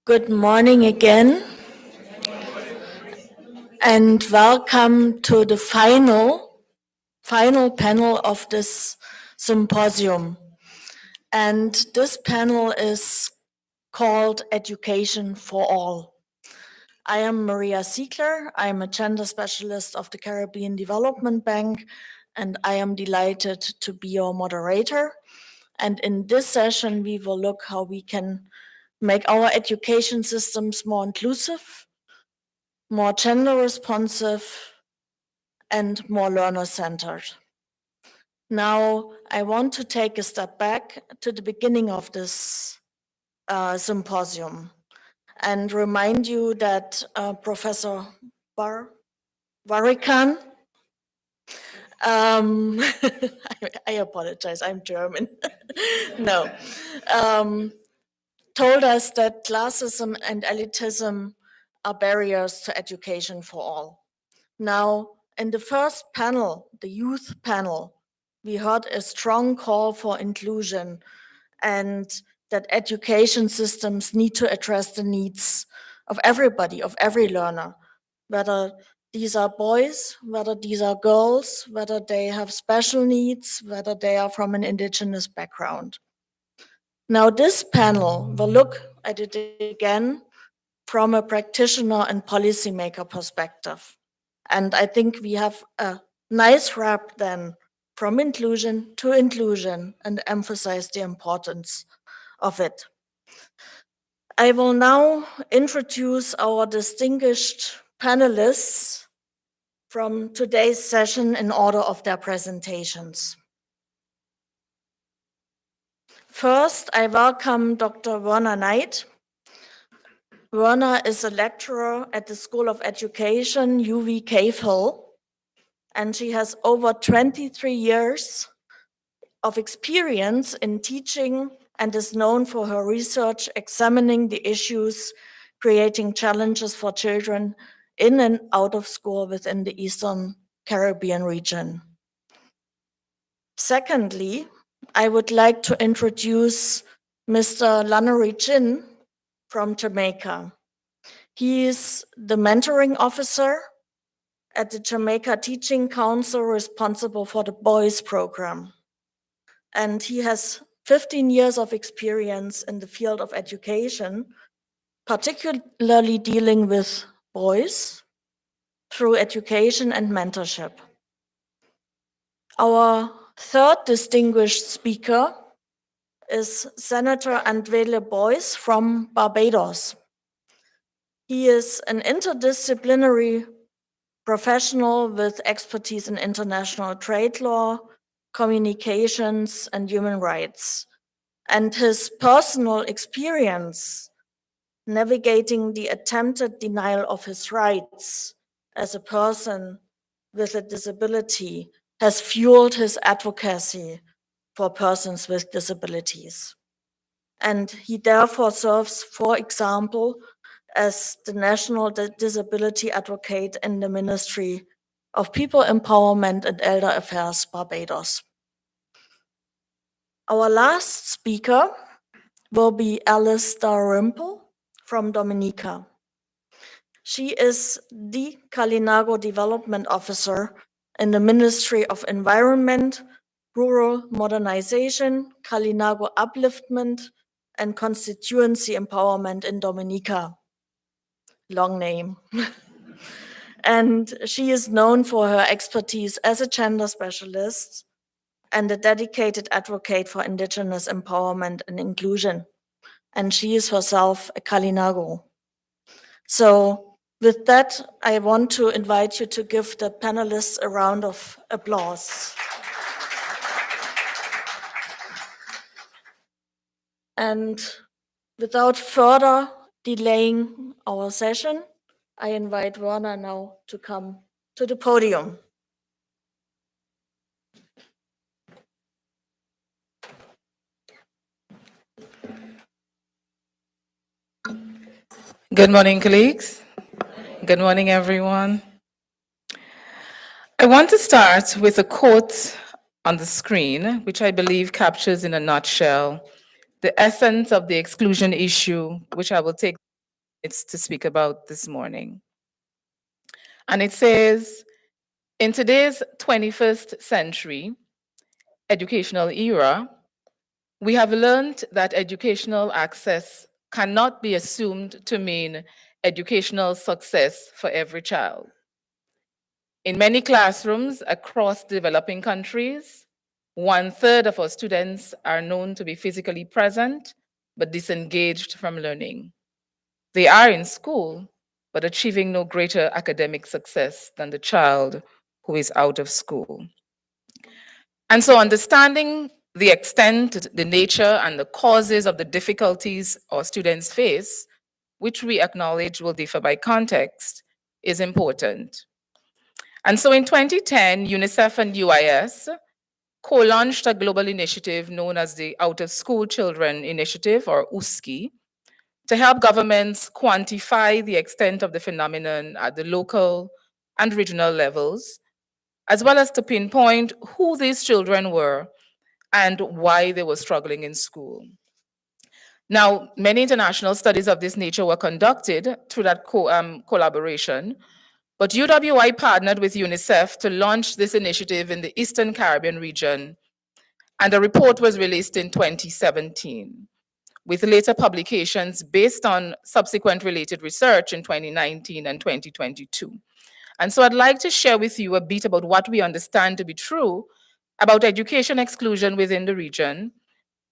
Good morning again, and welcome to the final panel of this symposium. And this panel is called Education for All. I am Maria Siegler. I am a gender specialist of the Caribbean Development Bank, and I am delighted to be your moderator. And in this session, we will look how we can make our education systems more inclusive, more gender responsive, and more learner-centered. Now, I want to take a step back to the beginning of this symposium and remind you that Professor Varikan, I apologize, I'm German. No, told us that classism and elitism are barriers to education for all. Now, in the first panel, the youth panel, we heard a strong call for inclusion and that education systems need to address the needs of everybody, of every learner, whether these are boys, whether these are girls, whether they have special needs, whether they are from an indigenous background. Now, this panel will look at it again from a practitioner and policymaker perspective. And I think we have a nice wrap then from inclusion to inclusion and emphasize the importance of it. I will now introduce our distinguished panelists from today's session in order of their presentations. First, I welcome Dr. Werner Knight. Werner is a lecturer at the School of Education, UW Cave Hill, and she has over 23 years of experience in teaching and is known for her research examining the issues creating challenges for children in and out of school within the Eastern Caribbean region. Secondly, I would like to introduce Mr. Lannery Chin from Jamaica. He is the mentoring officer at the Jamaica Teaching Council responsible for the Boys program. And he has 15 years of experience in the field of education, particularly dealing with boys through education and mentorship. Our third distinguished speaker is Senator Andwele Boyce from Barbados. He is an interdisciplinary professional with expertise in international trade law, communications, and human rights. And his personal experience navigating the attempted denial of his rights as a person with a disability has fueled his advocacy for persons with disabilities. And he therefore serves, for example, as the National Disability Advocate in the Ministry of People Empowerment and Elder Affairs, Barbados. Our last speaker will be Alice Dalrymple from Dominica. She is the Kalinago Development Officer in the Ministry of Environment, Rural Modernization, Kalinago Upliftment, and Constituency Empowerment in Dominica. Long name. And she is known for her expertise as a gender specialist and a dedicated advocate for Indigenous empowerment and inclusion. And she is herself a Kalinago. So with that, I want to invite you to give the panelists a round of applause. And without further delaying our session, I invite Werner now to come to the podium. Good morning, colleagues. Good morning, everyone. I want to start with a quote on the screen, which I believe captures in a nutshell the essence of the exclusion issue, which I will take it's to speak about this morning. And it says, in today's 21st century educational era, we have learned that educational access cannot be assumed to mean educational success for every child. In many classrooms across developing countries, 1/3 of our students are known to be physically present but disengaged from learning. They are in school, but achieving no greater academic success than the child who is out of school. And so understanding the extent, the nature, and the causes of the difficulties our students face, which we acknowledge will differ by context, is important. And so in 2010, UNICEF and UIS co-launched a global initiative known as the Out of School Children Initiative, or USCI, to help governments quantify the extent of the phenomenon at the local and regional levels, as well as to pinpoint who these children were and why they were struggling in school. Now, many international studies of this nature were conducted through that collaboration, but UWI partnered with UNICEF to launch this initiative in the Eastern Caribbean region, and a report was released in 2017, with later publications based on subsequent related research in 2019 and 2022. And so I'd like to share with you a bit about what we understand to be true about education exclusion within the region,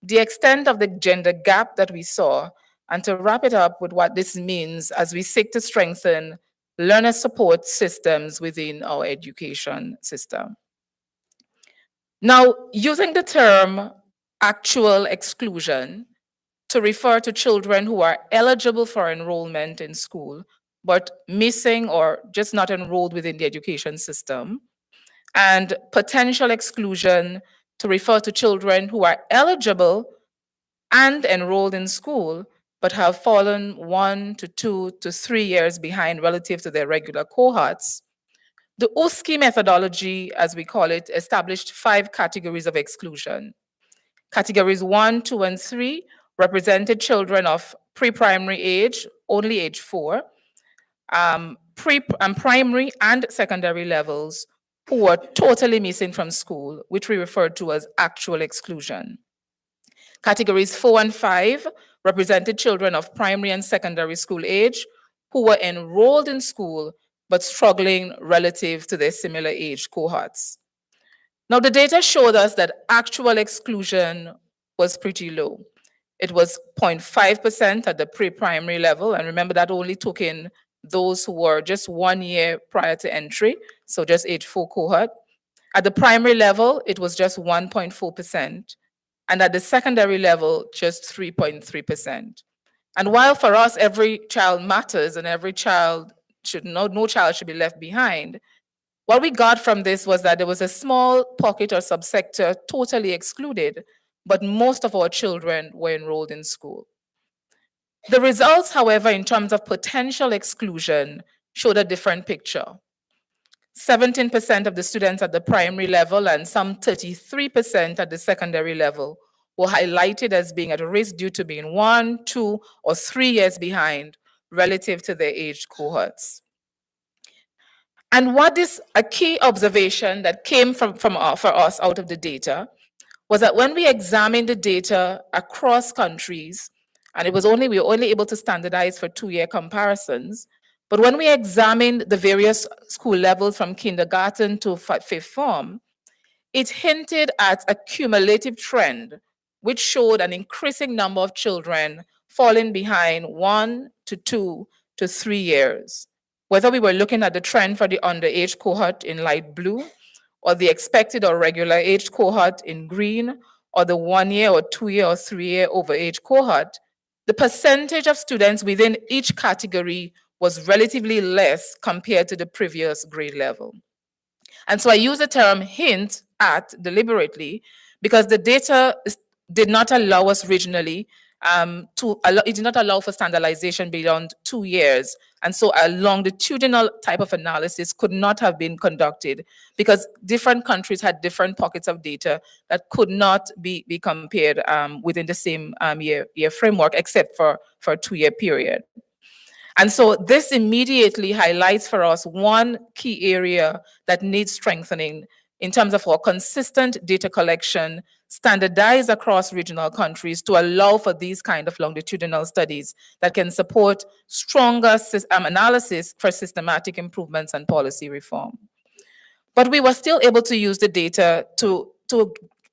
the extent of the gender gap that we saw, and to wrap it up with what this means as we seek to strengthen learner support systems within our education system. Now, using the term actual exclusion to refer to children who are eligible for enrollment in school, but missing or just not enrolled within the education system, and potential exclusion to refer to children who are eligible and enrolled in school, but have fallen 1 to 2 to 3 years behind relative to their regular cohorts. The USCI methodology, as we call it, established 5 categories of exclusion. Categories 1, 2, and 3 represented children of pre-primary age, only age 4, primary and secondary levels who were totally missing from school, which we refer to as actual exclusion. Categories 4 and 5 represented children of primary and secondary school age who were enrolled in school but struggling relative to their similar age cohorts. Now, the data showed us that actual exclusion was pretty low. It was 0.5% at the pre-primary level, and remember that only took in those who were just 1 year prior to entry, so just age 4 cohort. At the primary level, it was just 1.4%, and at the secondary level, just 3.3%. And while for us, every child matters and every child should no child should be left behind, what we got from this was that there was a small pocket or subsector totally excluded, but most of our children were enrolled in school. The results, however, in terms of potential exclusion, showed a different picture. 17% of the students at the primary level and some 33% at the secondary level were highlighted as being at risk due to being 1, 2, or 3 years behind relative to their age cohorts. And what is a key observation that came for us out of the data was that when we examined the data across countries, and we were only able to standardize for 2-year comparisons, but when we examined the various school levels from kindergarten to 5th form, it hinted at a cumulative trend, which showed an increasing number of children falling behind 1 to 2 to 3 years. Whether we were looking at the trend for the underage cohort in light blue, or the expected or regular age cohort in green, or the 1 year or 2 year or 3 year overage cohort, the percentage of students within each category was relatively less compared to the previous grade level. And so I use the term hint at deliberately because the data did not allow us regionally it did not allow for standardization beyond 2 years. And so a longitudinal type of analysis could not have been conducted because different countries had different pockets of data that could not be compared within the same year framework, except for a 2-year period. And so this immediately highlights for us one key area that needs strengthening in terms of our consistent data collection, standardized across regional countries to allow for these kind of longitudinal studies that can support stronger analysis for systematic improvements and policy reform. But we were still able to use the data to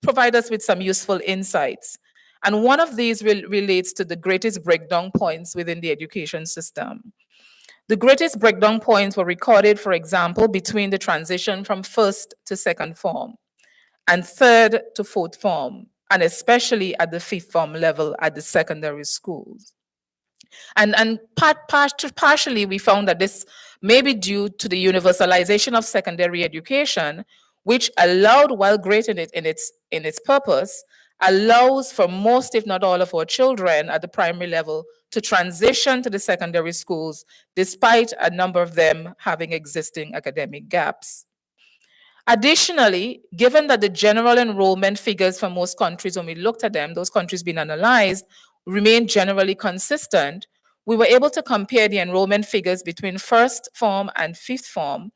provide us with some useful insights. And one of these relates to the greatest breakdown points within the education system. The greatest breakdown points were recorded, for example, between the transition from first to second form and third to fourth form, and especially at the fifth form level at the secondary schools. And partially, we found that this may be due to the universalization of secondary education, which allowed, while great in its purpose, allows for most, if not all, of our children at the primary level to transition to the secondary schools, despite a number of them having existing academic gaps. Additionally, given that the general enrollment figures for most countries, when we looked at them, those countries being analyzed, remain generally consistent, we were able to compare the enrollment figures between first form and fifth form,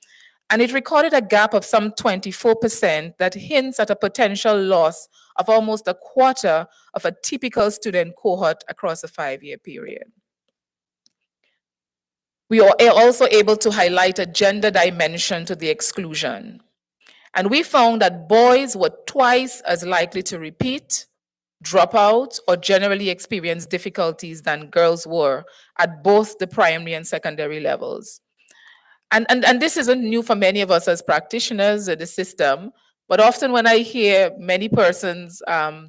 and it recorded a gap of some 24% that hints at a potential loss of almost a quarter of a typical student cohort across a 5-year period. We are also able to highlight a gender dimension to the exclusion. And we found that boys were twice as likely to repeat, drop out, or generally experience difficulties than girls were at both the primary and secondary levels. And this isn't new for many of us as practitioners in the system, but often when I hear many persons,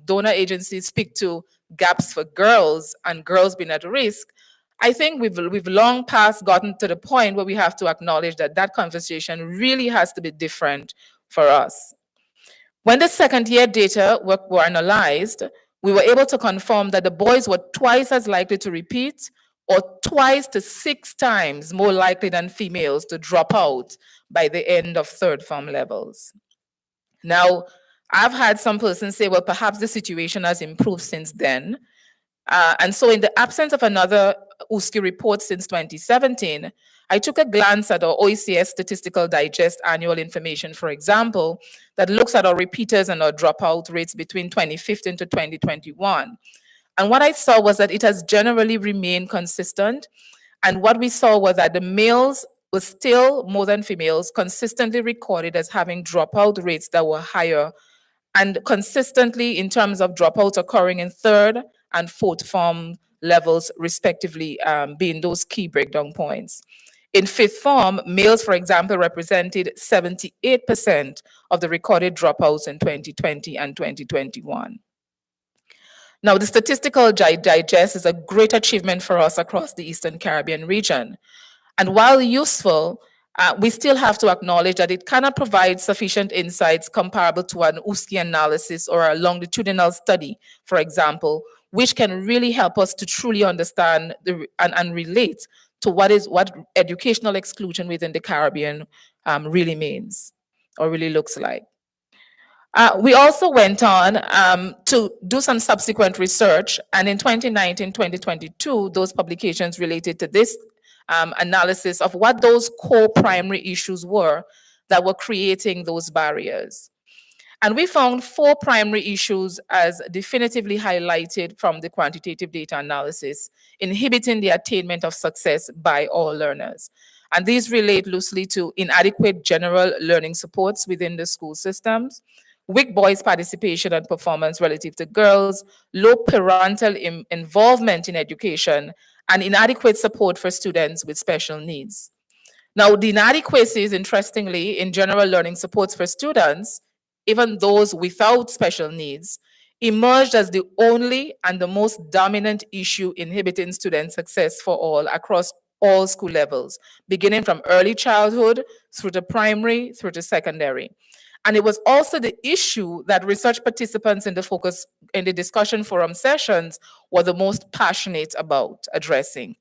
donor agencies speak to gaps for girls and girls being at risk, I think we've long past gotten to the point where we have to acknowledge that that conversation really has to be different for us. When the second year data were analyzed, we were able to confirm that the boys were twice as likely to repeat or twice to 6 times more likely than females to drop out by the end of third form levels. Now, I've had some persons say, well, perhaps the situation has improved since then. And so in the absence of another USCI report since 2017, I took a glance at our OECS Statistical Digest annual information, for example, that looks at our repeaters and our dropout rates between 2015 to 2021. And what I saw was that it has generally remained consistent. And what we saw was that the males were still more than females consistently recorded as having dropout rates that were higher and consistently in terms of dropouts occurring in third and fourth form levels, respectively, being those key breakdown points. In fifth form, males, for example, represented 78% of the recorded dropouts in 2020 and 2021. Now, the Statistical Digest is a great achievement for us across the Eastern Caribbean region. And while useful, we still have to acknowledge that it cannot provide sufficient insights comparable to an USCI analysis or a longitudinal study, for example, which can really help us to truly understand and relate to what educational exclusion within the Caribbean really means or really looks like. We also went on to do some subsequent research, and in 2019, 2022, those publications related to this analysis of what those core primary issues were that were creating those barriers. And we found 4 primary issues as definitively highlighted from the quantitative data analysis, inhibiting the attainment of success by all learners. And these relate loosely to inadequate general learning supports within the school systems, weak boys' participation and performance relative to girls, low parental involvement in education, and inadequate support for students with special needs. Now, the inadequacies, interestingly, in general learning supports for students, even those without special needs, emerged as the only and the most dominant issue inhibiting student success for all across all school levels, beginning from early childhood through to primary, through to secondary. And it was also the issue that research participants in the discussion forum sessions were the most passionate about addressing.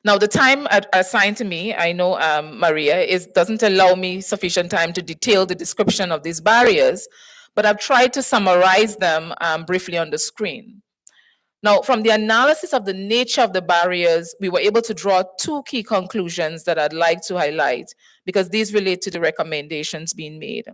Now, the time assigned to me, I know, Maria, doesn't allow me sufficient time to detail the description of these barriers, but I've tried to summarize them briefly on the screen. Now, from the analysis of the nature of the barriers, we were able to draw two key conclusions that I'd like to highlight because these relate to the recommendations being made.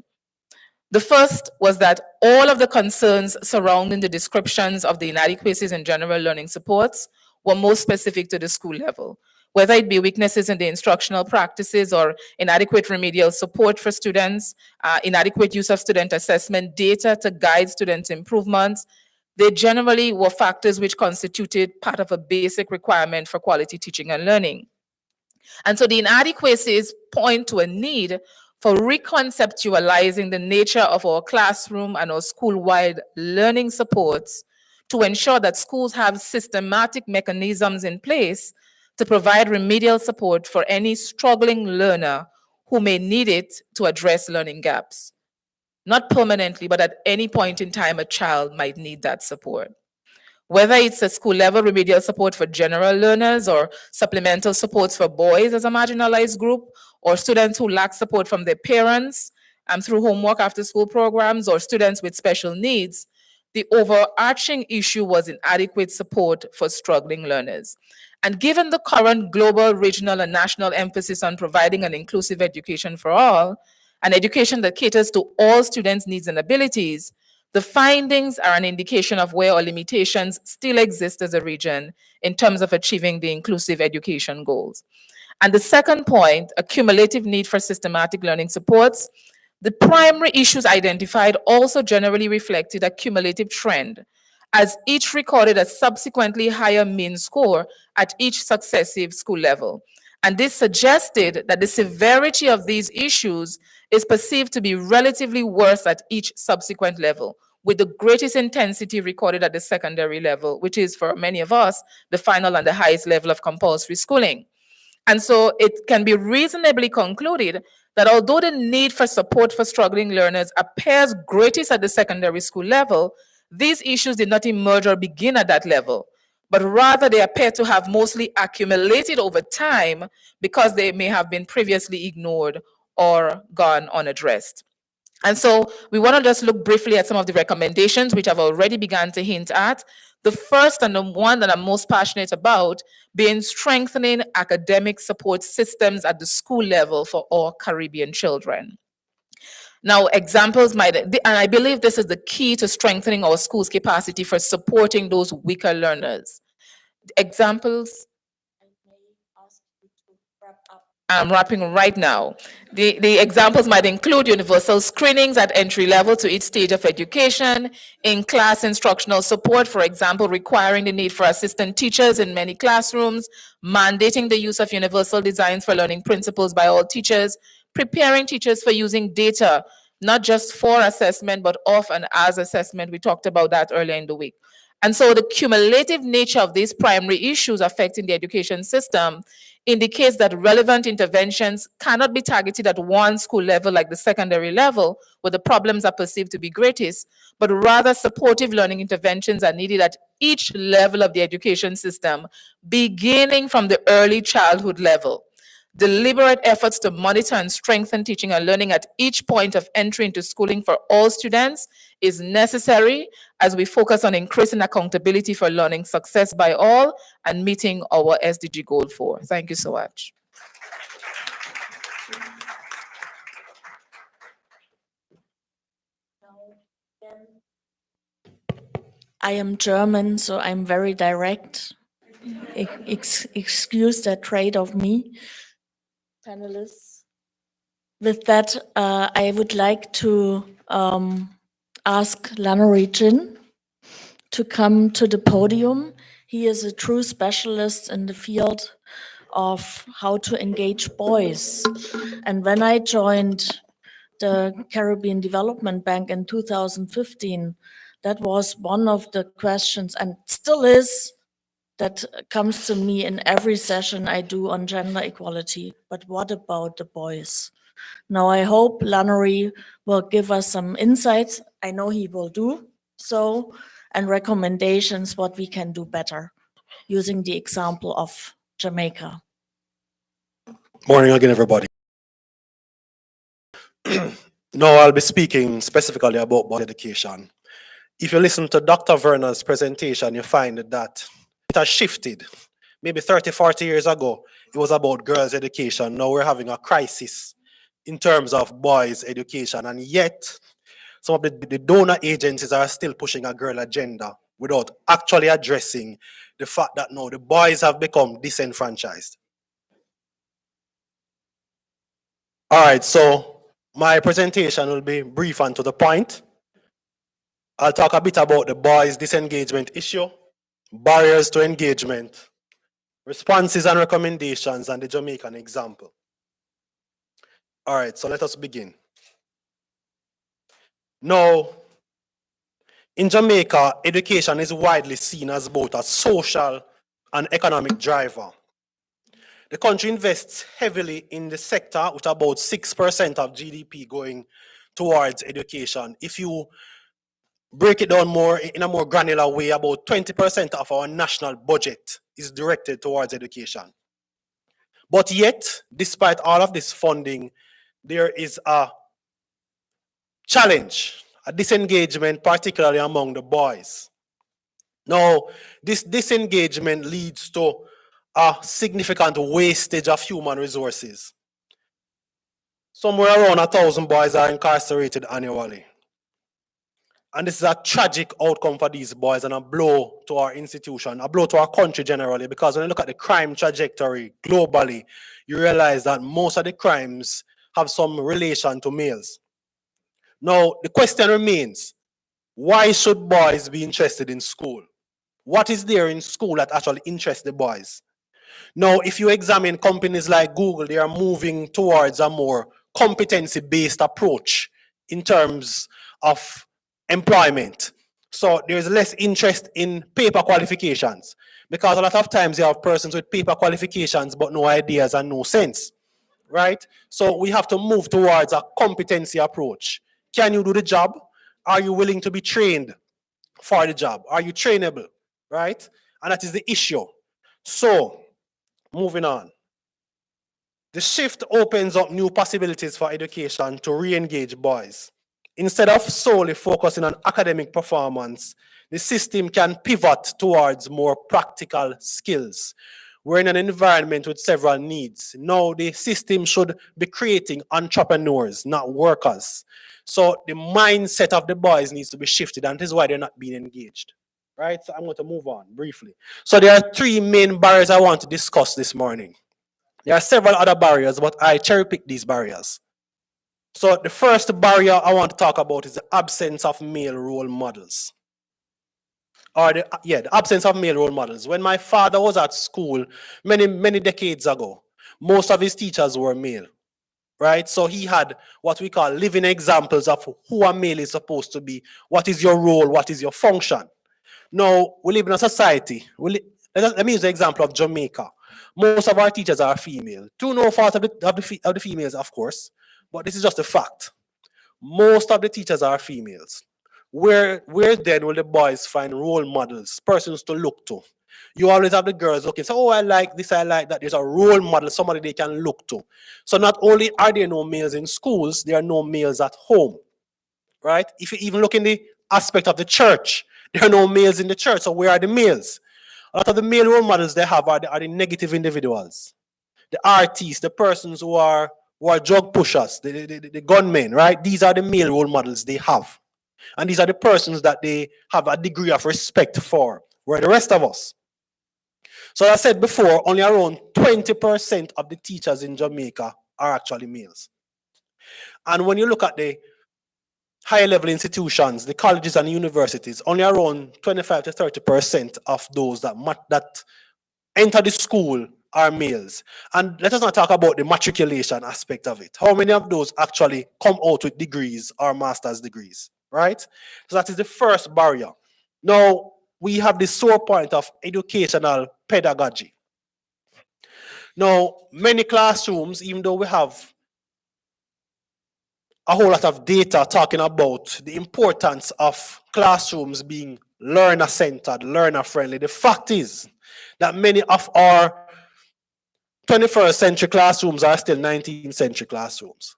The first was that all of the concerns surrounding the descriptions of the inadequacies in general learning supports were most specific to the school level, whether it be weaknesses in the instructional practices or inadequate remedial support for students, inadequate use of student assessment data to guide students' improvements. They generally were factors which constituted part of a basic requirement for quality teaching and learning. And so the inadequacies point to a need for reconceptualizing the nature of our classroom and our school-wide learning supports to ensure that schools have systematic mechanisms in place to provide remedial support for any struggling learner who may need it to address learning gaps. Not permanently, but at any point in time, a child might need that support. Whether it's a school level remedial support for general learners or supplemental supports for boys as a marginalized group, or students who lack support from their parents through homework after school programs, or students with special needs, the overarching issue was inadequate support for struggling learners. And given the current global, regional, and national emphasis on providing an inclusive education for all, an education that caters to all students' needs and abilities, the findings are an indication of where our limitations still exist as a region in terms of achieving the inclusive education goals. And the second point, a cumulative need for systematic learning supports. The primary issues identified also generally reflected a cumulative trend, as each recorded a subsequently higher mean score at each successive school level. And this suggested that the severity of these issues is perceived to be relatively worse at each subsequent level, with the greatest intensity recorded at the secondary level, which is for many of us, the final and the highest level of compulsory schooling. And so it can be reasonably concluded that although the need for support for struggling learners appears greatest at the secondary school level, these issues did not emerge or begin at that level, but rather they appear to have mostly accumulated over time because they may have been previously ignored or gone unaddressed. And so we want to just look briefly at some of the recommendations, which I've already begun to hint at. The first and the one that I'm most passionate about being strengthening academic support systems at the school level for all Caribbean children. Now, examples might, and I believe this is the key to strengthening our schools' capacity for supporting those weaker learners. Examples. I'm wrapping right now. The examples might include universal screenings at entry level to each stage of education, in-class instructional support, for example, requiring the need for assistant teachers in many classrooms, mandating the use of universal designs for learning principles by all teachers, preparing teachers for using data, not just for assessment, but of and as assessment. We talked about that earlier in the week. And so the cumulative nature of these primary issues affecting the education system indicates that relevant interventions cannot be targeted at one school level like the secondary level, where the problems are perceived to be greatest, but rather supportive learning interventions are needed at each level of the education system, beginning from the early childhood level. Deliberate efforts to monitor and strengthen teaching and learning at each point of entry into schooling for all students is necessary as we focus on increasing accountability for learning success by all and meeting our SDG goal 4. Thank you so much. I am German, so I'm very direct. Excuse that trait of me. Panelists. With that, I would like to ask Lannery Jin to come to the podium. He is a true specialist in the field of how to engage boys. And when I joined the Caribbean Development Bank in 2015, that was one of the questions, and still is, that comes to me in every session I do on gender equality. But what about the boys? Now, I hope Lannery will give us some insights. I know he will do so, and recommendations what we can do better, using the example of Jamaica. Morning again, everybody. No, I'll be speaking specifically about boy education. If you listen to Dr. Werner's presentation, you find that it has shifted. Maybe 30, 40 years ago, it was about girls' education. Now we're having a crisis in terms of boys' education. And yet, some of the donor agencies are still pushing a girl agenda without actually addressing the fact that now the boys have become disenfranchised. All right, so my presentation will be brief and to the point. I'll talk a bit about the boys' disengagement issue, barriers to engagement, responses and recommendations, and the Jamaican example. All right, so let us begin. Now, in Jamaica, education is widely seen as both a social and economic driver. The country invests heavily in the sector, with about 6% of GDP going towards education. If you break it down more in a more granular way, about 20% of our national budget is directed towards education. But yet, despite all of this funding, there is a challenge, a disengagement, particularly among the boys. Now, this disengagement leads to a significant wastage of human resources. Somewhere around 1,000 boys are incarcerated annually. And this is a tragic outcome for these boys and a blow to our institution, a blow to our country generally, because when you look at the crime trajectory globally, you realize that most of the crimes have some relation to males. Now, the question remains, why should boys be interested in school? What is there in school that actually interests the boys? Now, if you examine companies like Google, they are moving towards a more competency-based approach in terms of employment. So there's less interest in paper qualifications, because a lot of times you have persons with paper qualifications but no ideas and no sense, right? So we have to move towards a competency approach. Can you do the job? Are you willing to be trained for the job? Are you trainable, right? And that is the issue. So, moving on. The shift opens up new possibilities for education to re-engage boys. Instead of solely focusing on academic performance, the system can pivot towards more practical skills. We're in an environment with several needs. Now, the system should be creating entrepreneurs, not workers. So the mindset of the boys needs to be shifted, and this is why they're not being engaged. Right? So I'm going to move on briefly. So there are three main barriers I want to discuss this morning. There are several other barriers, but I cherry-pick these barriers. So the first barrier I want to talk about is the absence of male role models. Or the absence of male role models. When my father was at school many decades ago, most of his teachers were male, right? So he had what we call living examples of who a male is supposed to be. What is your role? What is your function? Now, we live in a society. Let me use the example of Jamaica. Most of our teachers are female. To no fault of the females, of course, but this is just a fact. Most of the teachers are females. Where then will the boys find role models, persons to look to? You always have the girls looking, so, oh, I like this, I like that. There's a role model, somebody they can look to. So not only are there no males in schools, there are no males at home, right? If you even look in the aspect of the church, there are no males in the church, so where are the males? A lot of the male role models they have are the negative individuals, the artists, the persons who are drug pushers, the gunmen, right? These are the male role models they have. And these are the persons that they have a degree of respect for, where the rest of us. So as I said before, only around 20% of the teachers in Jamaica are actually males. And when you look at the higher level institutions, the colleges and universities, only around 25 to 30% of those that enter the school are males. And let us not talk about the matriculation aspect of it. How many of those actually come out with degrees or master's degrees, right? So that is the first barrier. Now, we have the sore point of educational pedagogy. Now, many classrooms, even though we have a whole lot of data talking about the importance of classrooms being learner-centered, learner-friendly, the fact is that many of our 21st century classrooms are still 19th century classrooms.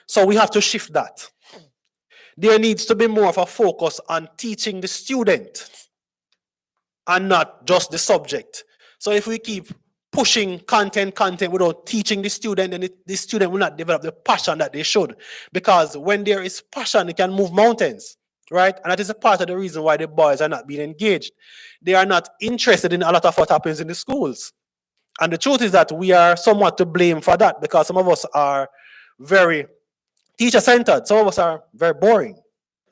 So we have to shift that. there needs to be more of a focus on teaching the student and not just the subject. So if we keep pushing content without teaching the student, then the student will not develop the passion that they should. Because when there is passion, it can move mountains, right? And that is a part of the reason why the boys are not being engaged. They are not interested in a lot of what happens in the schools. And the truth is that we are somewhat to blame for that, because some of us are very teacher-centered. Some of us are very boring.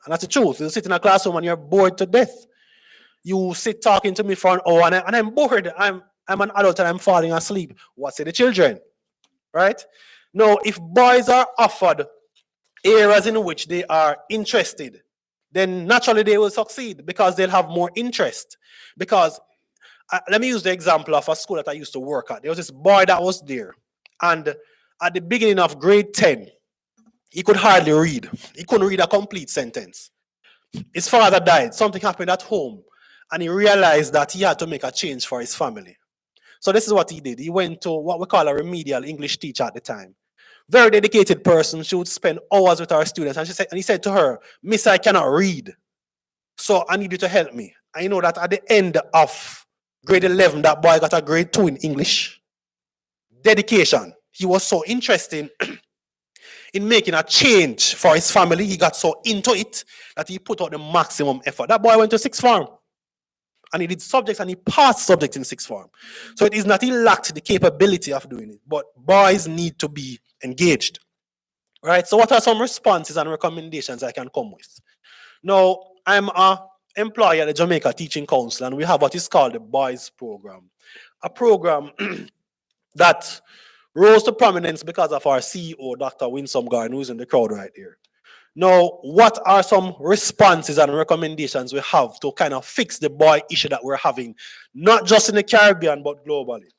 And that's the truth. You sit in a classroom and you're bored to death. You sit talking to me for an hour and I'm bored. I'm an adult and I'm falling asleep. What say the children? Right? Now, if boys are offered areas in which they are interested, then naturally they will succeed because they'll have more interest. Because let me use the example of a school that I used to work at. There was this boy that was there, and at the beginning of grade 10, he could hardly read. He couldn't read a complete sentence. His father died. Something happened at home, and he realized that he had to make a change for his family. So this is what he did. He went to what we call a remedial English teacher at the time. Very dedicated person. She would spend hours with our students. And he said to her, "Miss, I cannot read. So I need you to help me." I know that at the end of grade 11, that boy got a grade 2 in English. Dedication. He was so interested in making a change for his family. He got so into it that he put out the maximum effort. That boy went to sixth form. And he did subjects and he passed subjects in sixth form. So it is not he lacked the capability of doing it, but boys need to be engaged. Right? So what are some responses and recommendations I can come with? Now, I'm an employee at the Jamaica Teaching Council, and we have what is called the Boys Program. A program that rose to prominence because of our CEO, Dr. Winsome Garden, who's in the crowd right here. Now, what are some responses and recommendations we have to kind of fix the boy issue that we're having, not just in the Caribbean, but globally?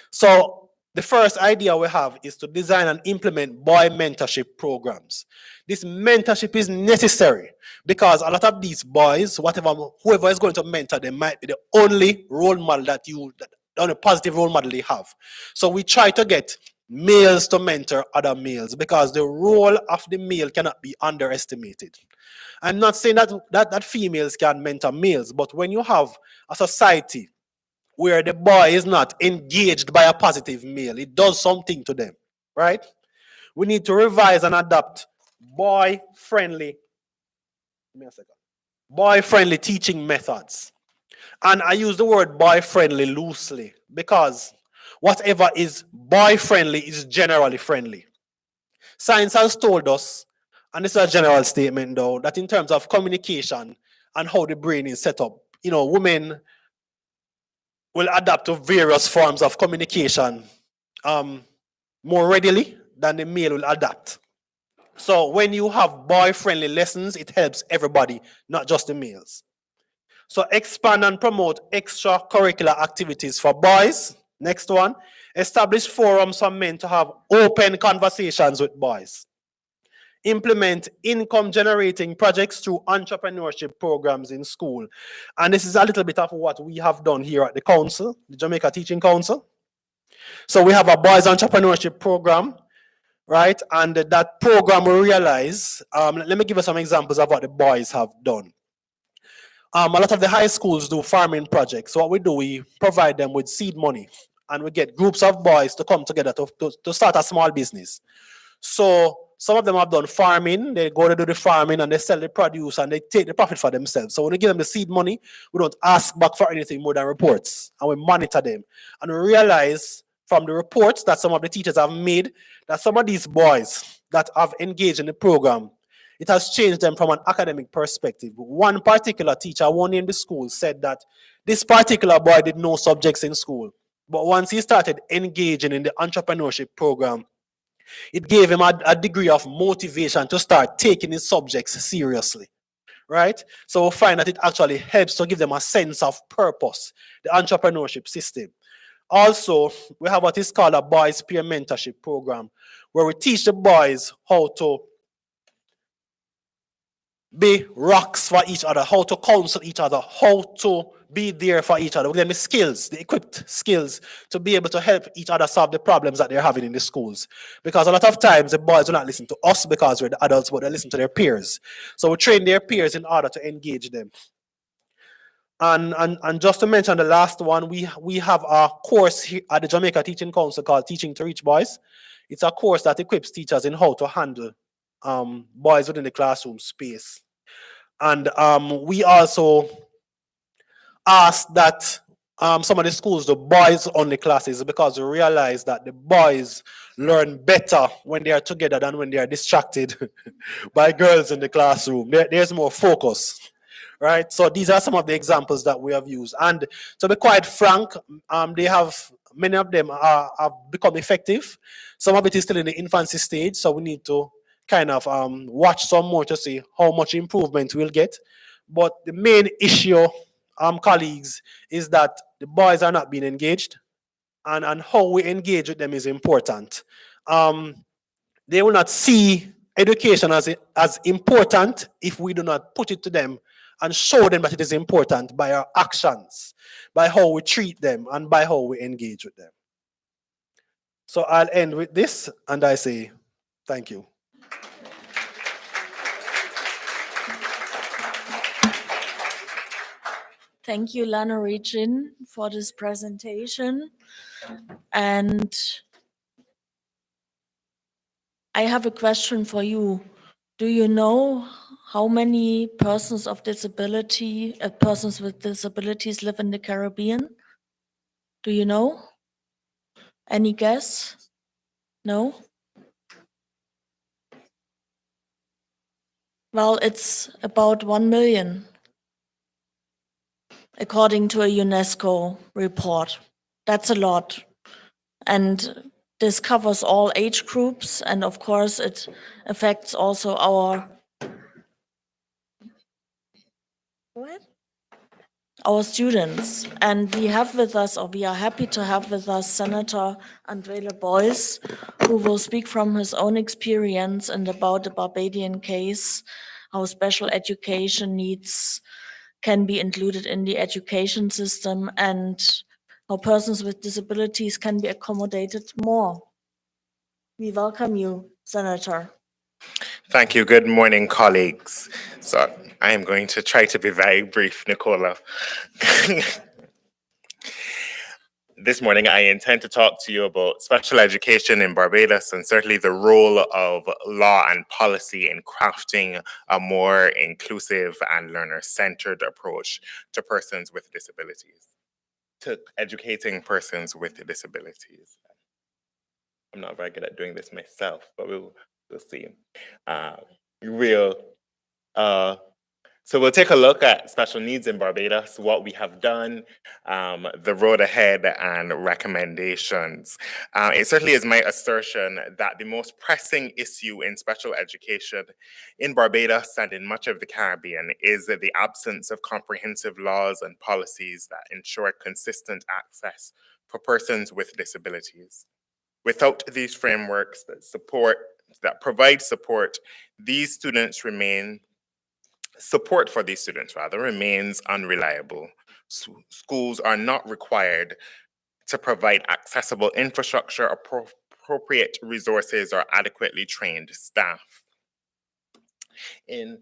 So the first idea we have is to design and implement boy mentorship programs. This mentorship is necessary because a lot of these boys, whoever is going to mentor them might be the only role model the only positive role model they have. So we try to get males to mentor other males because the role of the male cannot be underestimated. I'm not saying that females can mentor males, but when you have a society where the boy is not engaged by a positive male, it does something to them, right? We need to revise and adapt boy-friendly teaching methods. And I use the word boy-friendly loosely because whatever is boy-friendly is generally friendly. Science has told us, and this is a general statement though, that in terms of communication and how the brain is set up, women will adapt to various forms of communication more readily than the male will adapt. So when you have boy-friendly lessons, it helps everybody, not just the males. So expand and promote extracurricular activities for boys. Next one, establish forums for men to have open conversations with boys. Implement income-generating projects through entrepreneurship programs in school. And this is a little bit of what we have done here at the council, the Jamaica Teaching Council. So we have a boys entrepreneurship program, right? And that program we realize, let me give you some examples of what the boys have done. A lot of the high schools do farming projects. So what we do, we provide them with seed money and we get groups of boys to come together to start a small business. So some of them have done farming. They go to do the farming and they sell the produce and they take the profit for themselves. So when we give them the seed money, we don't ask back for anything more than reports and we monitor them. And we realize from the reports that some of the teachers have made that some of these boys that have engaged in the program, it has changed them from an academic perspective. One particular teacher, one in the school, said that this particular boy did no subjects in school. But once he started engaging in the entrepreneurship program, it gave him a degree of motivation to start taking his subjects seriously, right? So we'll find that it actually helps to give them a sense of purpose, the entrepreneurship system. Also, we have what is called a boys peer mentorship program, where we teach the boys how to be rocks for each other, how to counsel each other, how to be there for each other. We give them the skills, the equipped skills to be able to help each other solve the problems that they're having in the schools. Because a lot of times the boys do not listen to us because we're the adults, but they listen to their peers. So we train their peers in order to engage them. And just to mention the last one, we have a course here at the Jamaica Teaching Council called Teaching to Reach Boys. It's a course that equips teachers in how to handle boys within the classroom space. And we also ask that some of the schools, the boys only classes, because we realize that the boys learn better when they are together than when they are distracted by girls in the classroom. There's more focus, right? So these are some of the examples that we have used. And to be quite frank, many of them have become effective. Some of it is still in the infancy stage, so we need to kind of watch some more to see how much improvement we'll get. But the main issue, colleagues, is that the boys are not being engaged, and how we engage with them is important. They will not see education as important if we do not put it to them and show them that it is important by our actions, by how we treat them, and by how we engage with them. So I'll end with this, and I say thank you. Thank you, Lana Regin, for this presentation. And I have a question for you. Do you know how many persons with disabilities live in the Caribbean? Do you know? Any guess? No? Well, it's about 1 million, according to a UNESCO report. That's a lot. And this covers all age groups, and of course, it affects also our students. And we have with us, or we are happy to have with us, Senator André Boyce, who will speak from his own experience and about the Barbadian case, how special education needs can be included in the education system, and how persons with disabilities can be accommodated more. We welcome you, Senator. Thank you. Good morning, colleagues. So I am going to try to be very brief, Nicola. This morning, I intend to talk to you about special education in Barbados and certainly the role of law and policy in crafting a more inclusive and learner-centered approach to persons with disabilities, to educating persons with disabilities. I'm not very good at doing this myself, but we'll see. So we'll take a look at special needs in Barbados, what we have done, the road ahead, and recommendations. It certainly is my assertion that the most pressing issue in special education in Barbados and in much of the Caribbean is the absence of comprehensive laws and policies that ensure consistent access for persons with disabilities. Without these frameworks that provide support, support for these students remains unreliable. Schools are not required to provide accessible infrastructure, appropriate resources, or adequately trained staff. In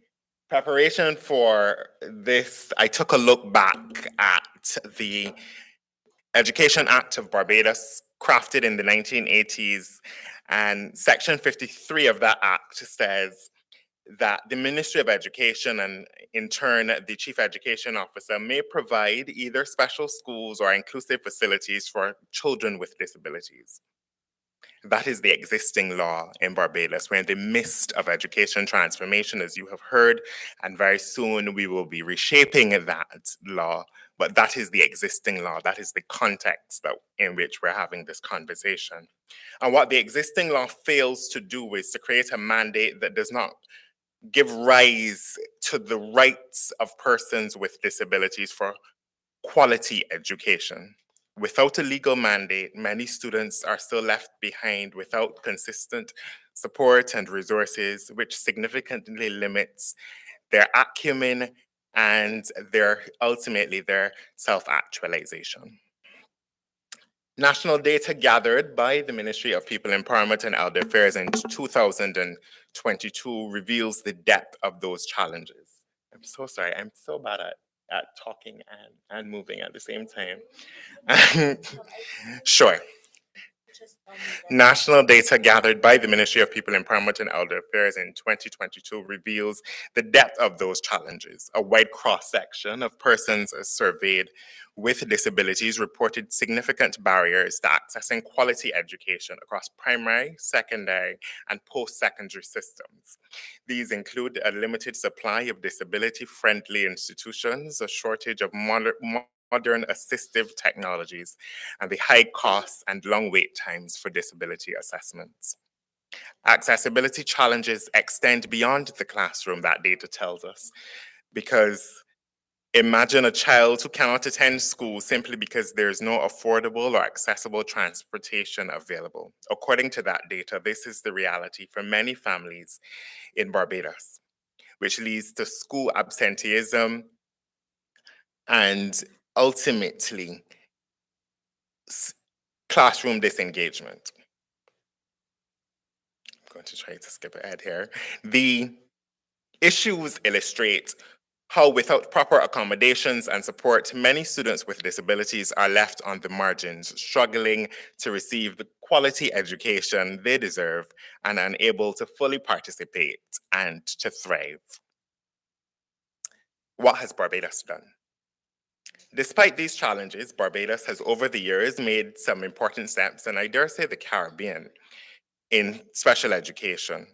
preparation for this, I took a look back at the Education Act of Barbados, crafted in the 1980s, and Section 53 of that act says that the Ministry of Education and in turn the Chief Education Officer may provide either special schools or inclusive facilities for children with disabilities. That is the existing law in Barbados. We're in the midst of education transformation, as you have heard, and very soon we will be reshaping that law. But that is the existing law. That is the context in which we're having this conversation. And what the existing law fails to do is to create a mandate that does not give rise to the rights of persons with disabilities for quality education. Without a legal mandate, many students are still left behind without consistent support and resources, which significantly limits their acumen, and ultimately their self-actualization. National data gathered by the Ministry of People Empowerment and Elder Affairs in 2022 reveals the depth of those challenges. I'm so sorry, I'm so bad at talking and moving at the same time. Sure. National data gathered by the Ministry of People Empowerment and Elder Affairs in 2022 reveals the depth of those challenges. A wide cross-section of persons surveyed with disabilities reported significant barriers to accessing quality education across primary, secondary, and post-secondary systems. These include a limited supply of disability-friendly institutions, a shortage of modern assistive technologies, and the high costs and long wait times for disability assessments. Accessibility challenges extend beyond the classroom, that data tells us, because imagine a child who cannot attend school simply because there's no affordable or accessible transportation available. According to that data, this is the reality for many families in Barbados, which leads to school absenteeism and ultimately classroom disengagement. I'm going to try to skip ahead here. The issues illustrate how, without proper accommodations and support, many students with disabilities are left on the margins, struggling to receive the quality education they deserve and unable to fully participate and to thrive. What has Barbados done? Despite these challenges, Barbados has over the years made some important steps, and I dare say the Caribbean, in special education.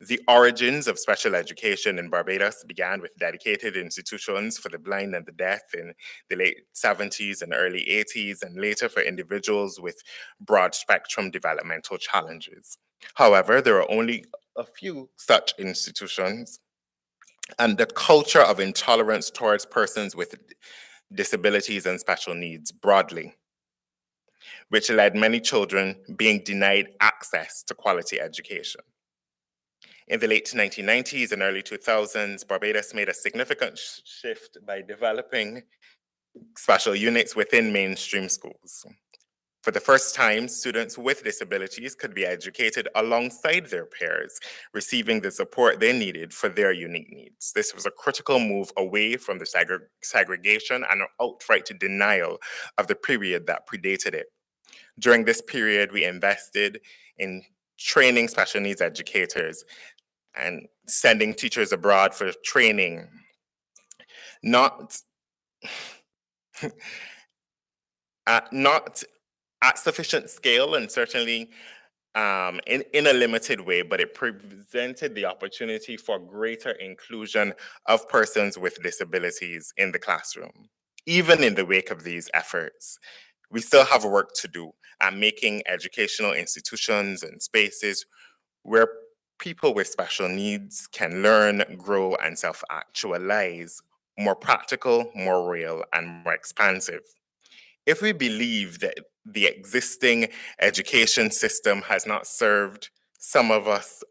The origins of special education in Barbados began with dedicated institutions for the blind and the deaf in the late 70s and early 80s, and later for individuals with broad spectrum developmental challenges. However, there are only a few such institutions, and the culture of intolerance towards persons with disabilities and special needs broadly, which led many children being denied access to quality education. In the late 1990s and early 2000s, Barbados made a significant shift by developing special units within mainstream schools. For the first time, students with disabilities could be educated alongside their peers, receiving the support they needed for their unique needs. This was a critical move away from the segregation and outright denial of the period that predated it. During this period, we invested in training special needs educators and sending teachers abroad for training, not at sufficient scale, and certainly in a limited way, but it presented the opportunity for greater inclusion of persons with disabilities in the classroom. Even in the wake of these efforts, we still have work to do at making educational institutions and spaces where people with special needs can learn, grow, and self-actualize more practical, more real, and more expansive. If we believe that the existing education system has not served some of us,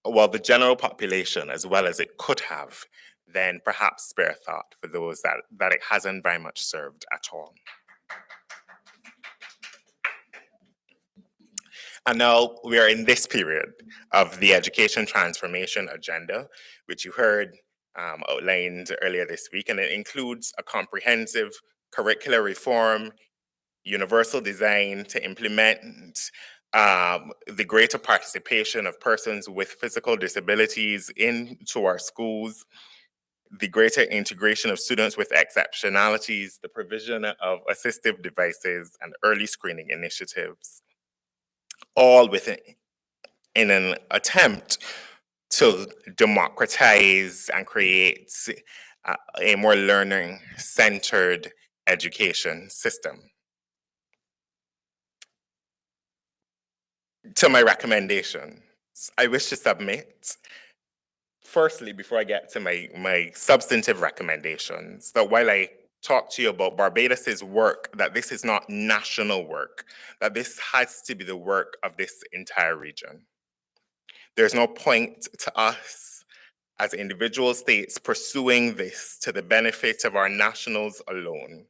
well, the general population, as well as it could have, then perhaps spare thought for those that it hasn't very much served at all. And now we are in this period of the education transformation agenda, which you heard outlined earlier this week, and it includes a comprehensive curricular reform, universal design to implement the greater participation of persons with physical disabilities into our schools, the greater integration of students with exceptionalities, the provision of assistive devices, and early screening initiatives, all in an attempt to democratize and create a more learning-centered education system. To my recommendations, I wish to submit, firstly, before I get to my substantive recommendations, that while I talk to you about Barbados's work, that this is not national work, that this has to be the work of this entire region. There's no point to us as individual states pursuing this to the benefit of our nationals alone.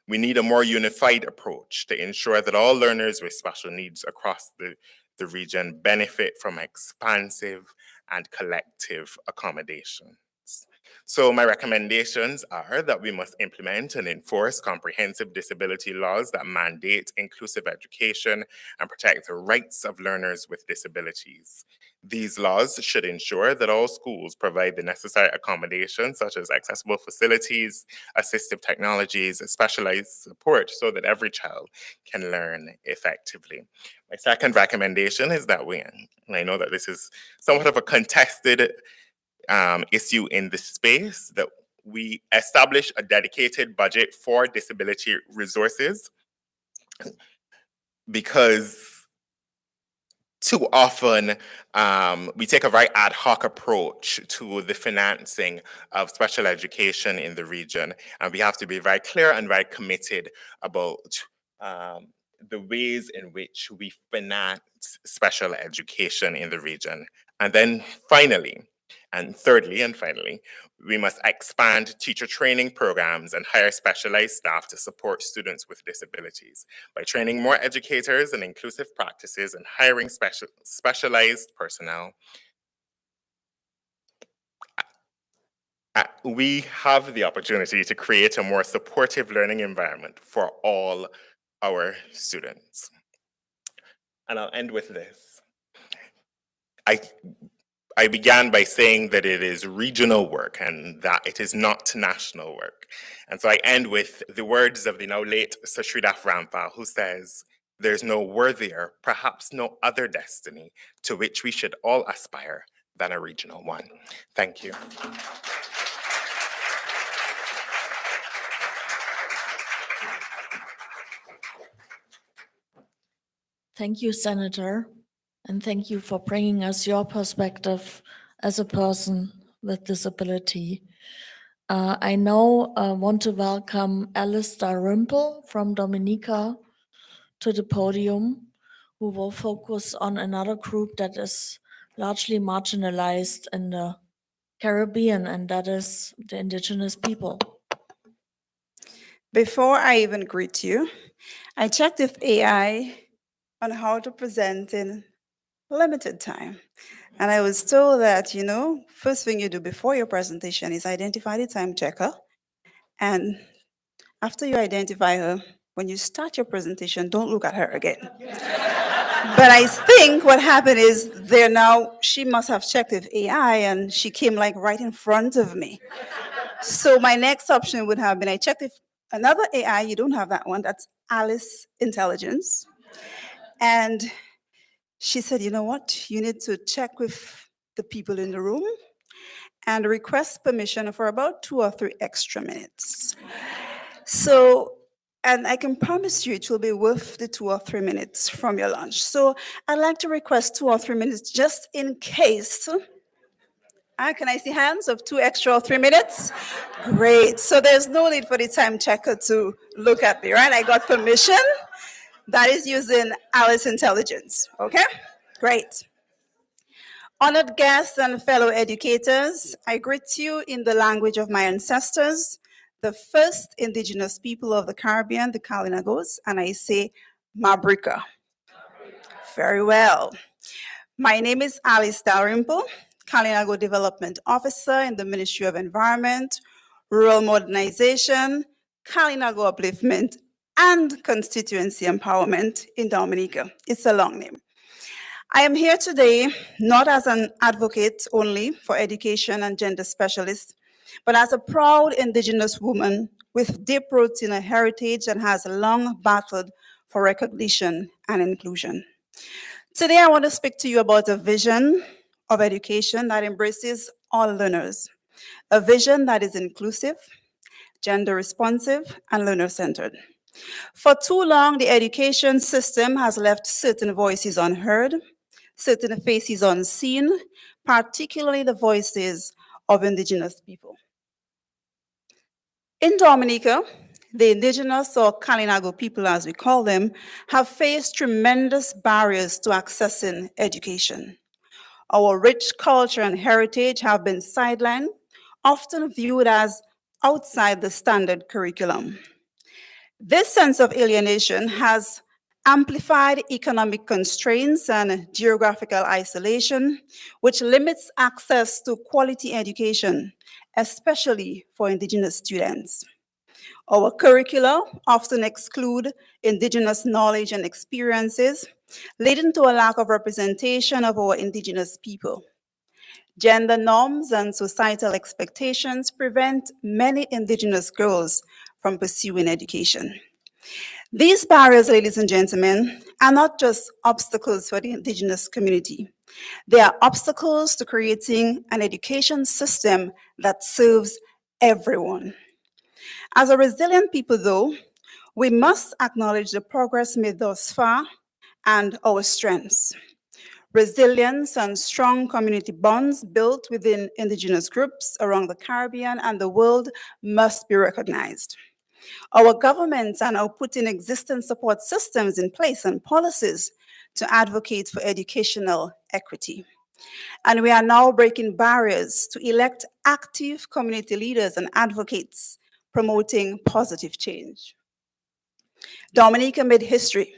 We need a more unified approach to ensure that all learners with special needs across the region benefit from expansive and collective accommodations. So my recommendations are that we must implement and enforce comprehensive disability laws that mandate inclusive education and protect the rights of learners with disabilities. These laws should ensure that all schools provide the necessary accommodations such as accessible facilities, assistive technologies, specialized support so that every child can learn effectively. My second recommendation is that and I know that this is somewhat of a contested issue in this space, that we establish a dedicated budget for disability resources, because too often we take a very ad hoc approach to the financing of special education in the region, and we have to be very clear and very committed about the ways in which we finance special education in the region. And then finally, and thirdly and finally, we must expand teacher training programs and hire specialized staff to support students with disabilities. By training more educators in inclusive practices and hiring specialized personnel, we have the opportunity to create a more supportive learning environment for all our students. And I'll end with this. I began by saying that it is regional work and that it is not national work. And so I end with the words of the now late Sir Sridhar Rampal, who says, "There's no worthier, perhaps no other destiny to which we should all aspire than a regional one." Thank you. Thank you, Senator, and thank you for bringing us your perspective as a person with disability. I now want to welcome Alice Dalrymple from Dominica to the podium, who will focus on another group that is largely marginalized in the Caribbean, and that is the indigenous people. Before I even greet you, I checked with AI on how to present in limited time. And I was told that, first thing you do before your presentation is identify the time checker. And after you identify her, when you start your presentation, don't look at her again. But I think what happened is she must have checked with AI and she came like right in front of me. So my next option would have been, I checked with another AI, you don't have that one, that's Alice Intelligence. And she said, you know what, you need to check with the people in the room and request permission for about 2 or 3 extra minutes. So, and I can promise you it will be worth the 2 or 3 minutes from your lunch. So I'd like to request 2 or 3 minutes just in case. Can I see hands of 2 extra or 3 minutes? Great. So there's no need for the time checker to look at me, right? I got permission. That is using Alice Intelligence, okay? Great. Honored guests and fellow educators, I greet you in the language of my ancestors, the first indigenous people of the Caribbean, the Kalinagos, and I say, Mabrika. Very well. My name is Alice Dalrymple, Kalinago Development Officer in the Ministry of Environment, Rural Modernization, Kalinago Upliftment, and Constituency Empowerment in Dominica. It's a long name. I am here today not as an advocate only for education and gender specialist, but as a proud Indigenous woman with deep roots in a heritage and has long battled for recognition and inclusion. Today, I want to speak to you about a vision of education that embraces all learners, a vision that is inclusive, gender responsive, and learner-centered. For too long, the education system has left certain voices unheard, certain faces unseen, particularly the voices of Indigenous people. In Dominica, the Indigenous or Kalinago people, as we call them, have faced tremendous barriers to accessing education. Our rich culture and heritage have been sidelined, often viewed as outside the standard curriculum. This sense of alienation has amplified economic constraints and geographical isolation, which limits access to quality education, especially for Indigenous students. Our curricula often exclude Indigenous knowledge and experiences, leading to a lack of representation of our Indigenous people. Gender norms and societal expectations prevent many Indigenous girls from pursuing education. These barriers, ladies and gentlemen, are not just obstacles for the Indigenous community. They are obstacles to creating an education system that serves everyone. As a resilient people, though, we must acknowledge the progress made thus far and our strengths. Resilience and strong community bonds built within Indigenous groups around the Caribbean and the world must be recognized. Our governments are now putting existing support systems in place and policies to advocate for educational equity. And we are now breaking barriers to elect active community leaders and advocates promoting positive change. Dominica made history.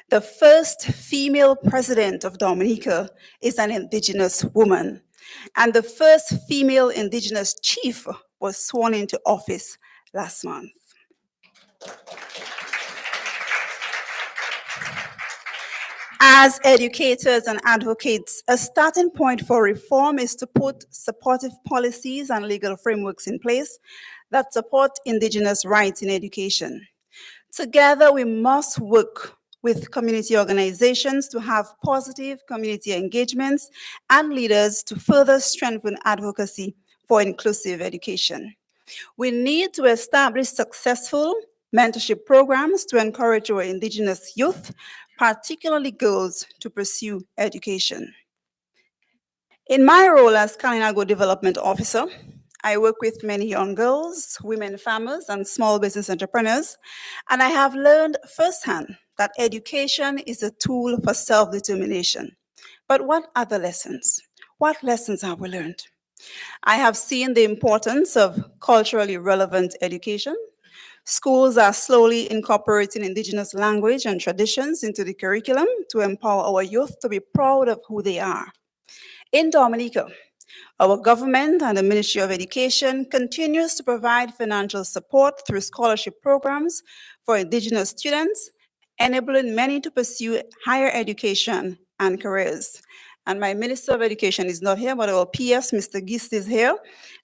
The first female president of Dominica is an Indigenous woman, and the first female Indigenous chief was sworn into office last month. As educators and advocates, a starting point for reform is to put supportive policies and legal frameworks in place that support Indigenous rights in education. Together, we must work with community organizations to have positive community engagements and leaders to further strengthen advocacy for inclusive education. We need to establish successful mentorship programs to encourage our Indigenous youth, particularly girls, to pursue education. In my role as Kalinago Development Officer, I work with many young girls, women farmers, and small business entrepreneurs, and I have learned firsthand that education is a tool for self-determination. But what other lessons? What lessons have we learned? I have seen the importance of culturally relevant education. Schools are slowly incorporating Indigenous language and traditions into the curriculum to empower our youth to be proud of who they are. In Dominica, our government and the Ministry of Education continues to provide financial support through scholarship programs for Indigenous students, enabling many to pursue higher education and careers. And my Minister of Education is not here, but our PS, Mr. Gist, is here,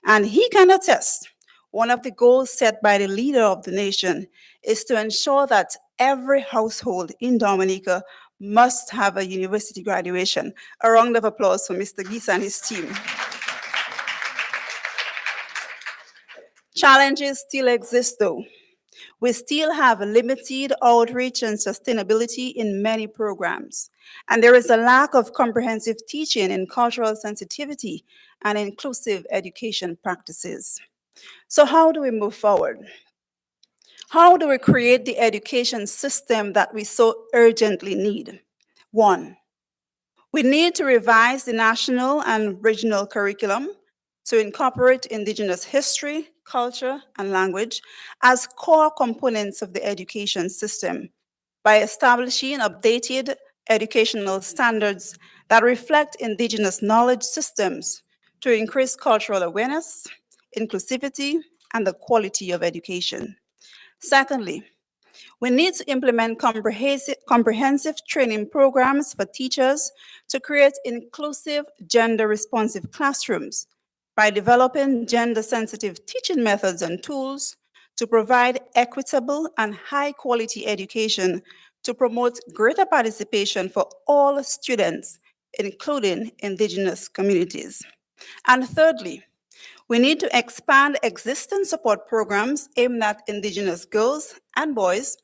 and he can attest. One of the goals set by the leader of the nation is to ensure that every household in Dominica must have a university graduation. A round of applause for Mr. Gist and his team. Challenges still exist, though. We still have limited outreach and sustainability in many programs, and there is a lack of comprehensive teaching in cultural sensitivity and inclusive education practices. So how do we move forward? How do we create the education system that we so urgently need? One, we need to revise the national and regional curriculum to incorporate Indigenous history, culture, and language as core components of the education system by establishing updated educational standards that reflect Indigenous knowledge systems to increase cultural awareness, inclusivity, and the quality of education. Secondly, we need to implement comprehensive training programs for teachers to create inclusive, gender-responsive classrooms by developing gender-sensitive teaching methods and tools to provide equitable and high-quality education to promote greater participation for all students, including Indigenous communities. And thirdly, we need to expand existing support programs aimed at Indigenous girls and boys,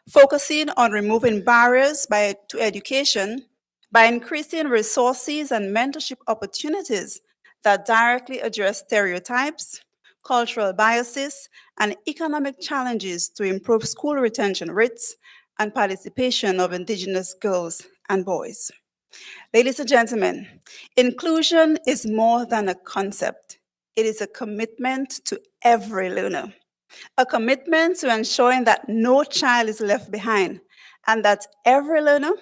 focusing on removing barriers to education by increasing resources and mentorship opportunities that directly address stereotypes, cultural biases, and economic challenges to improve school retention rates and participation of Indigenous girls and boys. Ladies and gentlemen, inclusion is more than a concept. It is a commitment to every learner, a commitment to ensuring that no child is left behind and that every learner,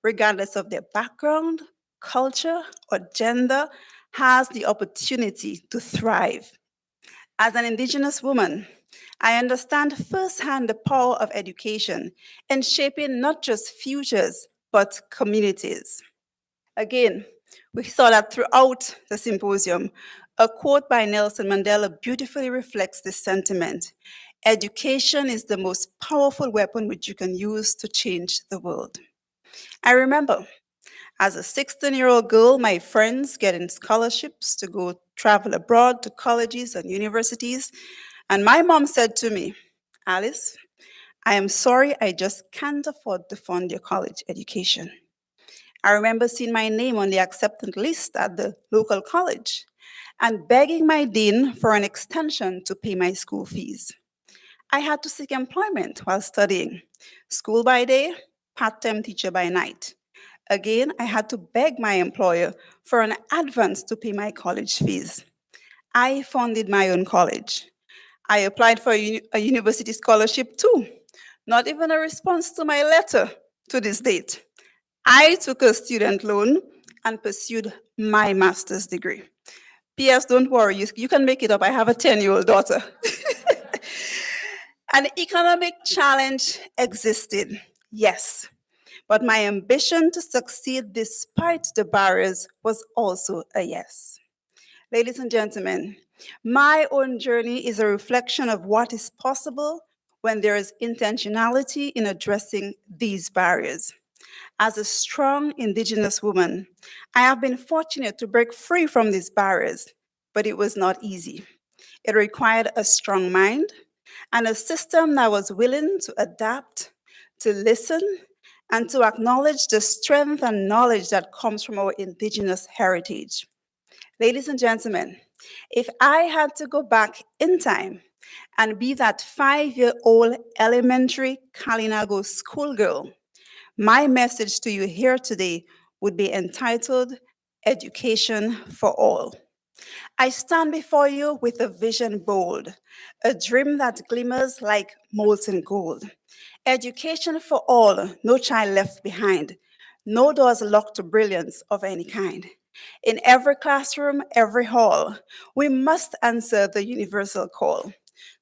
regardless of their background, culture, or gender, has the opportunity to thrive. As an Indigenous woman, I understand firsthand the power of education in shaping not just futures, but communities. Again, we saw that throughout the symposium. A quote by Nelson Mandela beautifully reflects this sentiment. Education is the most powerful weapon which you can use to change the world. I remember as a 16-year-old girl, my friends getting scholarships to go travel abroad to colleges and universities. And my mom said to me, Alice, I am sorry, I just can't afford to fund your college education. I remember seeing my name on the acceptance list at the local college and begging my dean for an extension to pay my school fees. I had to seek employment while studying, school by day, part-time teacher by night. Again, I had to beg my employer for an advance to pay my college fees. I funded my own college. I applied for a university scholarship too. Not even a response to my letter to this date. I took a student loan and pursued my master's degree. P.S. Don't worry, you can make it up. I have a 10-year-old daughter. An economic challenge existed, yes, but my ambition to succeed despite the barriers was also a yes. Ladies and gentlemen, my own journey is a reflection of what is possible when there is intentionality in addressing these barriers. As a strong Indigenous woman, I have been fortunate to break free from these barriers, but it was not easy. It required a strong mind and a system that was willing to adapt, to listen, and to acknowledge the strength and knowledge that comes from our Indigenous heritage. Ladies and gentlemen, if I had to go back in time and be that 5-year-old elementary Kalinago schoolgirl, my message to you here today would be entitled Education for All. I stand before you with a vision bold, a dream that glimmers like molten gold. Education for all, no child left behind, no doors locked to brilliance of any kind. In every classroom, every hall, we must answer the universal call.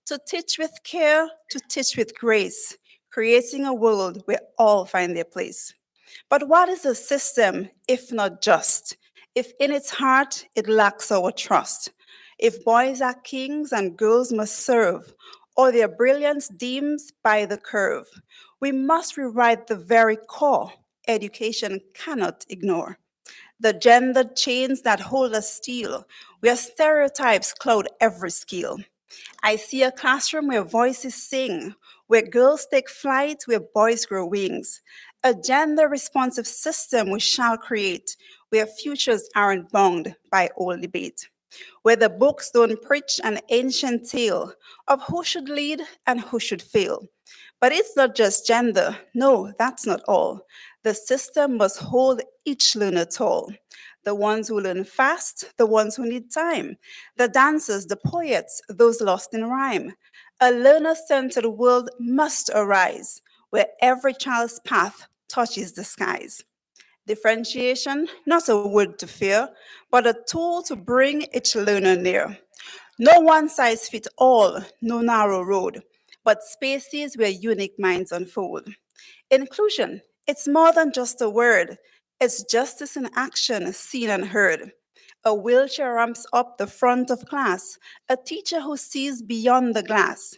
To teach with care, to teach with grace, creating a world where all find their place. But what is a system if not just? If in its heart it lacks our trust? If boys are kings and girls must serve, or their brilliance deemed by the curve, we must rewrite the very core education cannot ignore. The gendered chains that hold us still, where stereotypes cloud every skill. I see a classroom where voices sing, where girls take flight, where boys grow wings. A gender responsive system we shall create, where futures aren't bound by old debate. Where the books don't preach an ancient tale of who should lead and who should fail. But it's not just gender. No, that's not all. The system must hold each learner tall. The ones who learn fast, the ones who need time, the dancers, the poets, those lost in rhyme. A learner-centered world must arise, where every child's path touches the skies. Differentiation, not a word to fear, but a tool to bring each learner near. No one size fits all, no narrow road, but spaces where unique minds unfold. Inclusion, it's more than just a word, it's justice in action, seen and heard. A wheelchair ramps up the front of class, a teacher who sees beyond the glass.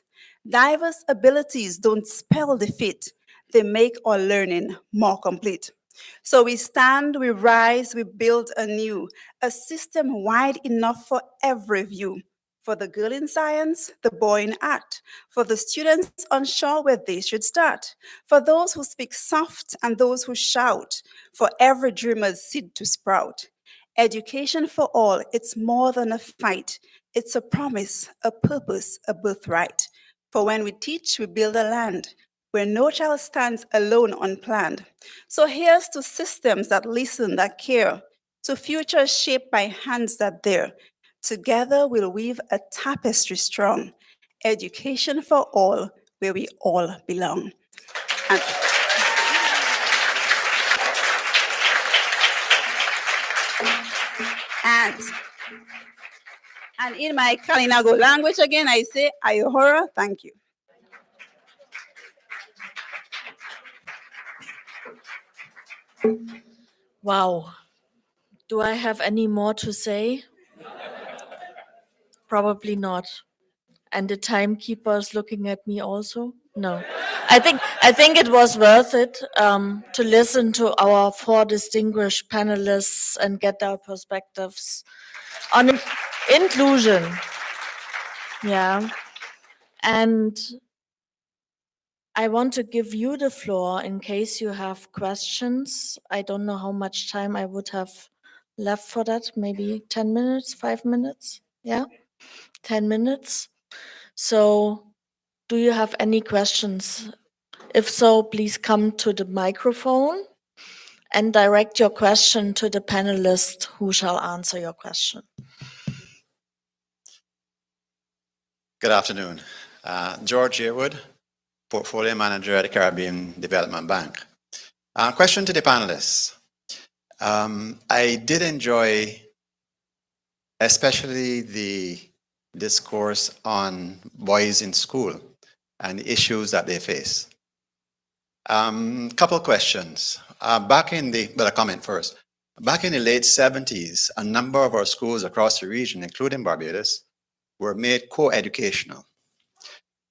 Diverse abilities don't spell defeat, they make our learning more complete. So we stand, we rise, we build anew, a system wide enough for every view. For the girl in science, the boy in art, for the students unsure where they should start, for those who speak soft and those who shout, for every dreamer's seed to sprout. Education for all, it's more than a fight. It's a promise, a purpose, a birthright. For when we teach, we build a land where no child stands alone unplanned. So here's to systems that listen, that care, to futures shaped by hands that dare. Together we'll weave a tapestry strong, education for all, where we all belong. And, and in my Kalinago language again, I say, Ayohora, thank you. Wow. Do I have any more to say? Probably not. And the timekeeper is looking at me also? No. I think it was worth it to listen to our 4 distinguished panelists and get their perspectives on inclusion. Yeah. And I want to give you the floor in case you have questions. I don't know how much time I would have left for that. Maybe 10 minutes, 5 minutes? Yeah? 10 minutes. So, do you have any questions? If so, please come to the microphone and direct your question to the panelist who shall answer your question. Good afternoon. George Yearwood, Portfolio Manager at the Caribbean Development Bank. Question to the panelists. I did enjoy especially the discourse on boys in school and the issues that they face. Couple questions. A comment first. Back in the late 70s, a number of our schools across the region, including Barbados, were made co-educational.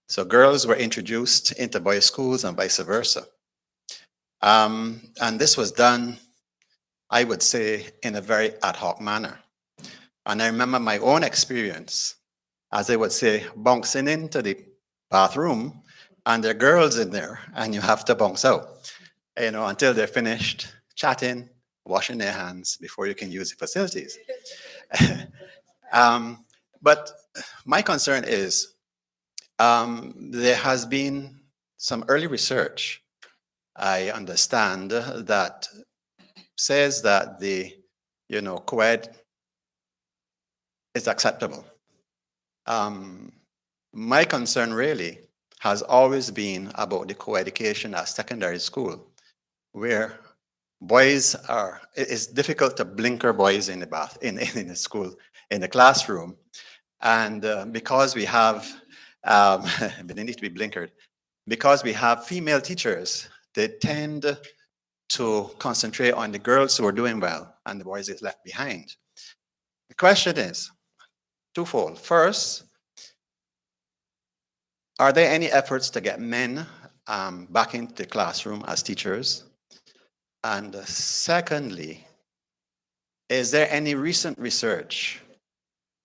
So girls were introduced into boys' schools and vice versa. And this was done, I would say, in a very ad hoc manner. And I remember my own experience, as I would say, bouncing into the bathroom and there are girls in there and you have to bounce out, until they're finished chatting, washing their hands before you can use the facilities. But my concern is there has been some early research, I understand, that says that the co-ed is acceptable. My concern really has always been about the co-education at secondary school, where boys it's difficult to blinker boys in the school, in the classroom. And because we have, but they need to be blinkered, because we have female teachers, they tend to concentrate on the girls who are doing well and the boys get left behind. The question is twofold. First, are there any efforts to get men back into the classroom as teachers? And secondly, is there any recent research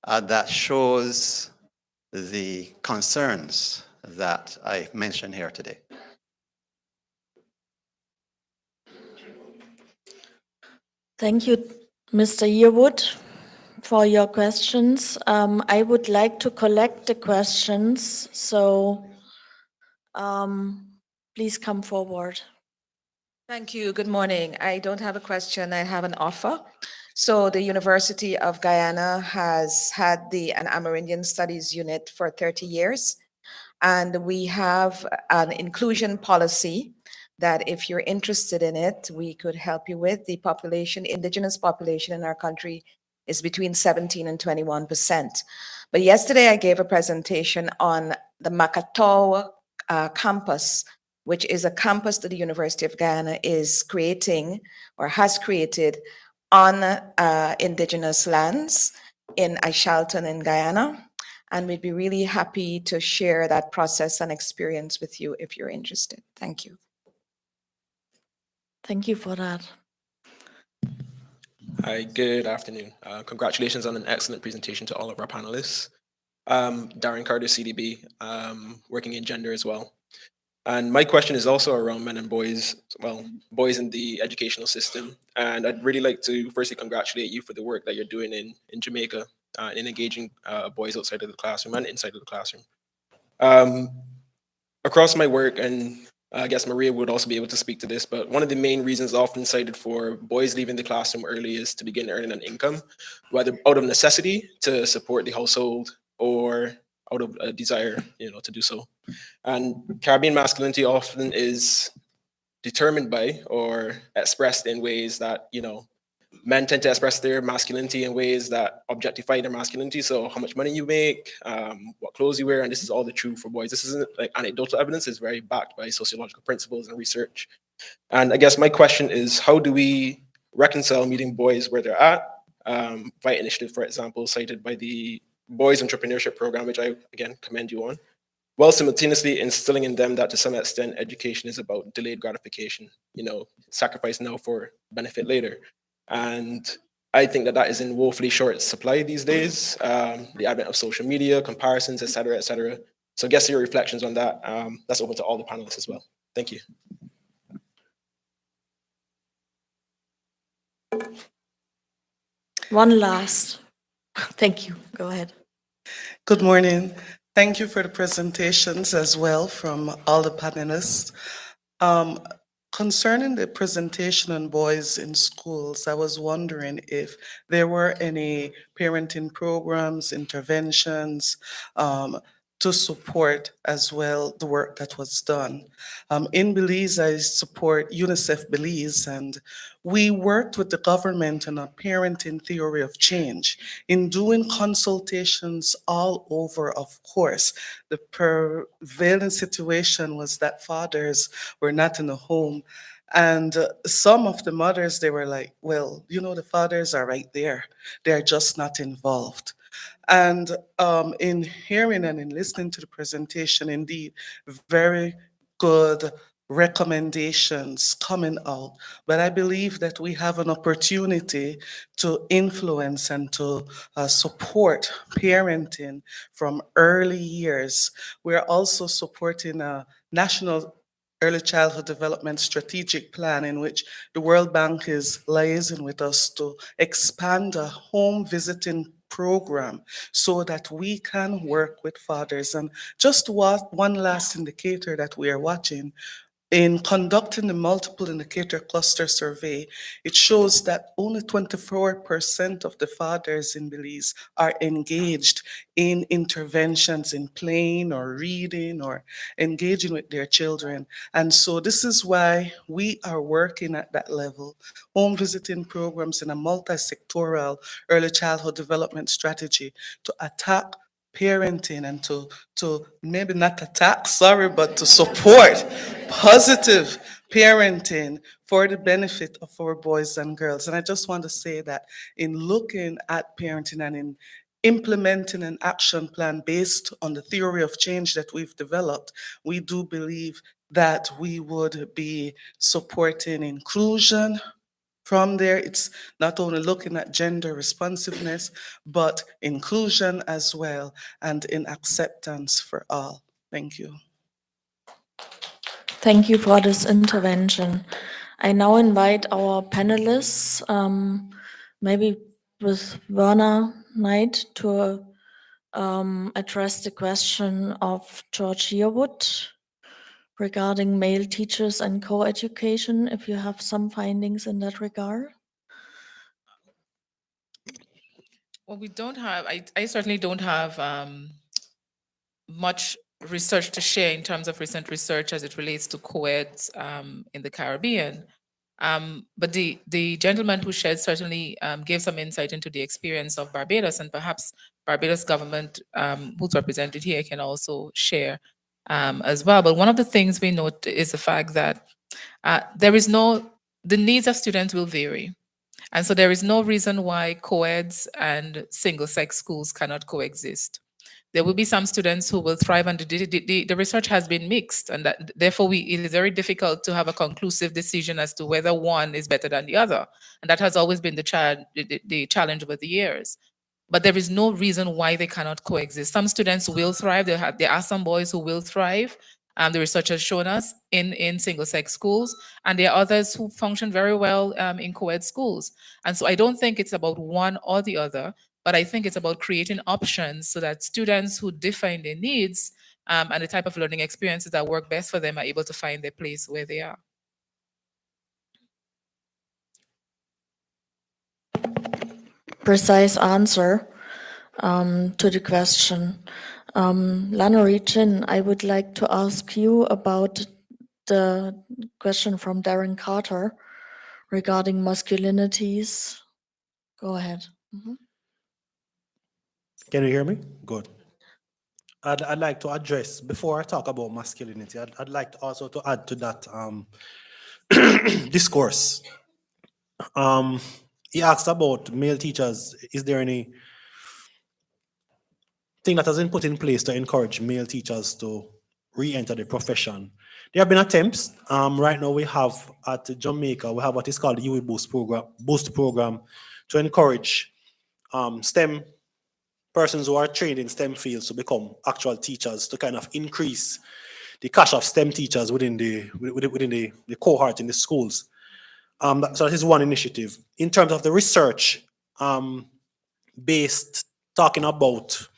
that shows the concerns that I mentioned here today? Thank you, Mr. Yearwood, for your questions. I would like to collect the questions, so please come forward. Thank you. Good morning. I don't have a question. I have an offer. So the University of Guyana has had an Amerindian Studies unit for 30 years. And we have an inclusion policy that if you're interested in it, we could help you with. The indigenous population in our country is between 17 and 21%. But yesterday I gave a presentation on the Makatoa campus, which is a campus that the University of Guyana is creating or has created on indigenous lands in Aishalton in Guyana. And we'd be really happy to share that process and experience with you if you're interested. Thank you. Thank you for that. Hi, good afternoon. Congratulations on an excellent presentation to all of our panelists. Darren Carter, CDB, working in gender as well. And my question is also around men and boys, boys in the educational system. And I'd really like to firstly congratulate you for the work that you're doing in Jamaica in engaging boys outside of the classroom and inside of the classroom. Across my work and I guess Maria would also be able to speak to this, but one of the main reasons often cited for boys leaving the classroom early is to begin earning an income, whether out of necessity to support the household or out of a desire, to do so. And Caribbean masculinity often is determined by or expressed in ways that, men tend to express their masculinity in ways that objectify their masculinity. So how much money you make, what clothes you wear, and this is all the true for boys. This isn't like anecdotal evidence, it's very backed by sociological principles and research. And I guess my question is, how do we reconcile meeting boys where they're at? Via initiative, for example, cited by the Boys Entrepreneurship Program, which I, again, commend you on, while simultaneously instilling in them that to some extent, education is about delayed gratification, sacrifice now for benefit later. And I think that that is in woefully short supply these days. The advent of social media, comparisons, et cetera, et cetera. So I guess your reflections on that. That's open to all the panelists as well. Thank you. One last. Thank you. Go ahead. Good morning. Thank you for the presentations as well from all the panelists. Concerning the presentation on boys in schools, I was wondering if there were any parenting programs, interventions, to support as well the work that was done. In Belize, I support UNICEF Belize, and we worked with the government on a parenting theory of change. In doing consultations all over, of course, the prevailing situation was that fathers were not in the home. And some of the mothers, they were like, well, the fathers are right there. They're just not involved. And in hearing and in listening to the presentation, indeed, very good recommendations coming out. But I believe that we have an opportunity to influence and to support parenting from early years. We're also supporting a national early childhood development strategic plan in which the World Bank is liaising with us to expand a home visiting program so that we can work with fathers. And just one last indicator that we are watching, in conducting the multiple indicator cluster survey, it shows that only 24% of the fathers in Belize are engaged in interventions in playing or reading or engaging with their children. And so this is why we are working at that level. Home visiting programs in a multi-sectoral early childhood development strategy to attack parenting and to maybe not attack, sorry, but to support positive parenting for the benefit of our boys and girls. And I just want to say that in looking at parenting and in implementing an action plan based on the theory of change that we've developed, we do believe that we would be supporting inclusion. From there, it's not only looking at gender responsiveness, but inclusion as well, and in acceptance for all. Thank you. Thank you for this intervention. I now invite our panelists, maybe with Werner Knight, to address the question of George Yearwood regarding male teachers and co-education, if you have some findings in that regard. Well, we don't have, I certainly don't have much research to share in terms of recent research as it relates to co-eds in the Caribbean. But the gentleman who shared certainly gave some insight into the experience of Barbados, and perhaps Barbados government, who's represented here, can also share as well. But one of the things we note is the fact that the needs of students will vary. And so there is no reason why co-eds and single-sex schools cannot coexist. There will be some students who will thrive, and the research has been mixed, and that therefore it is very difficult to have a conclusive decision as to whether one is better than the other. And that has always been the challenge over the years. But there is no reason why they cannot coexist. Some students will thrive. There are some boys who will thrive. The research has shown us in single-sex schools, and there are others who function very well in co-ed schools. And so I don't think it's about one or the other, but I think it's about creating options so that students who differ in their needs and the type of learning experiences that work best for them are able to find their place where they are. Precise answer to the question. Lanori Chin, I would like to ask you about the question from Darren Carter regarding masculinities. Go ahead. Mhm. Can you hear me? Good. I'd like to address, before I talk about masculinity, I'd like to also to add to that discourse. He asked about male teachers. Is there any thing that has been put in place to encourage male teachers to re-enter the profession? There have been attempts. Right now we have at Jamaica, we have what is called the UE Boost program to encourage STEM persons who are trained in STEM fields to become actual teachers, to kind of increase the cache of STEM teachers within the cohort in the schools. So that is one initiative. In terms of the research, based talking about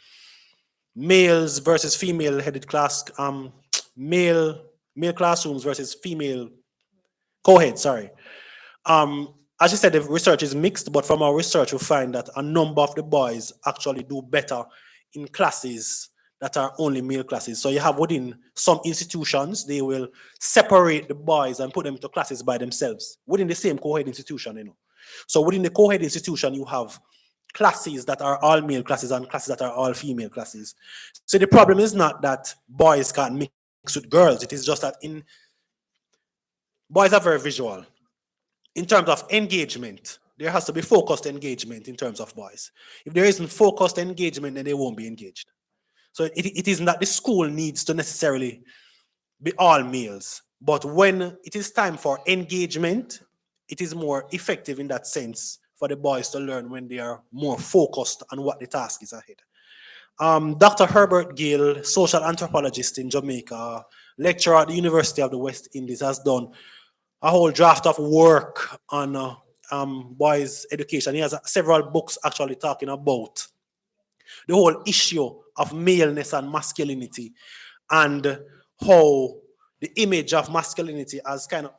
males versus female headed class, male classrooms versus female co-head, sorry. As you said, the research is mixed, but from our research, we find that a number of the boys actually do better in classes that are only male classes. So you have within some institutions, they will separate the boys and put them into classes by themselves within the same co-head institution, you know. So within the co-head institution, you have classes that are all male classes and classes that are all female classes. So the problem is not that boys can't mix with girls. It is just that boys are very visual. In terms of engagement, there has to be focused engagement in terms of boys. If there isn't focused engagement, then they won't be engaged. So it isn't that the school needs to necessarily be all males, but when it is time for engagement, it is more effective in that sense for the boys to learn when they are more focused on what the task is ahead. Dr. Herbert Gill, social anthropologist in Jamaica, lecturer at the University of the West Indies, has done a whole draft of work on boys' education. He has several books actually talking about the whole issue of maleness and masculinity and how the image of masculinity as kind of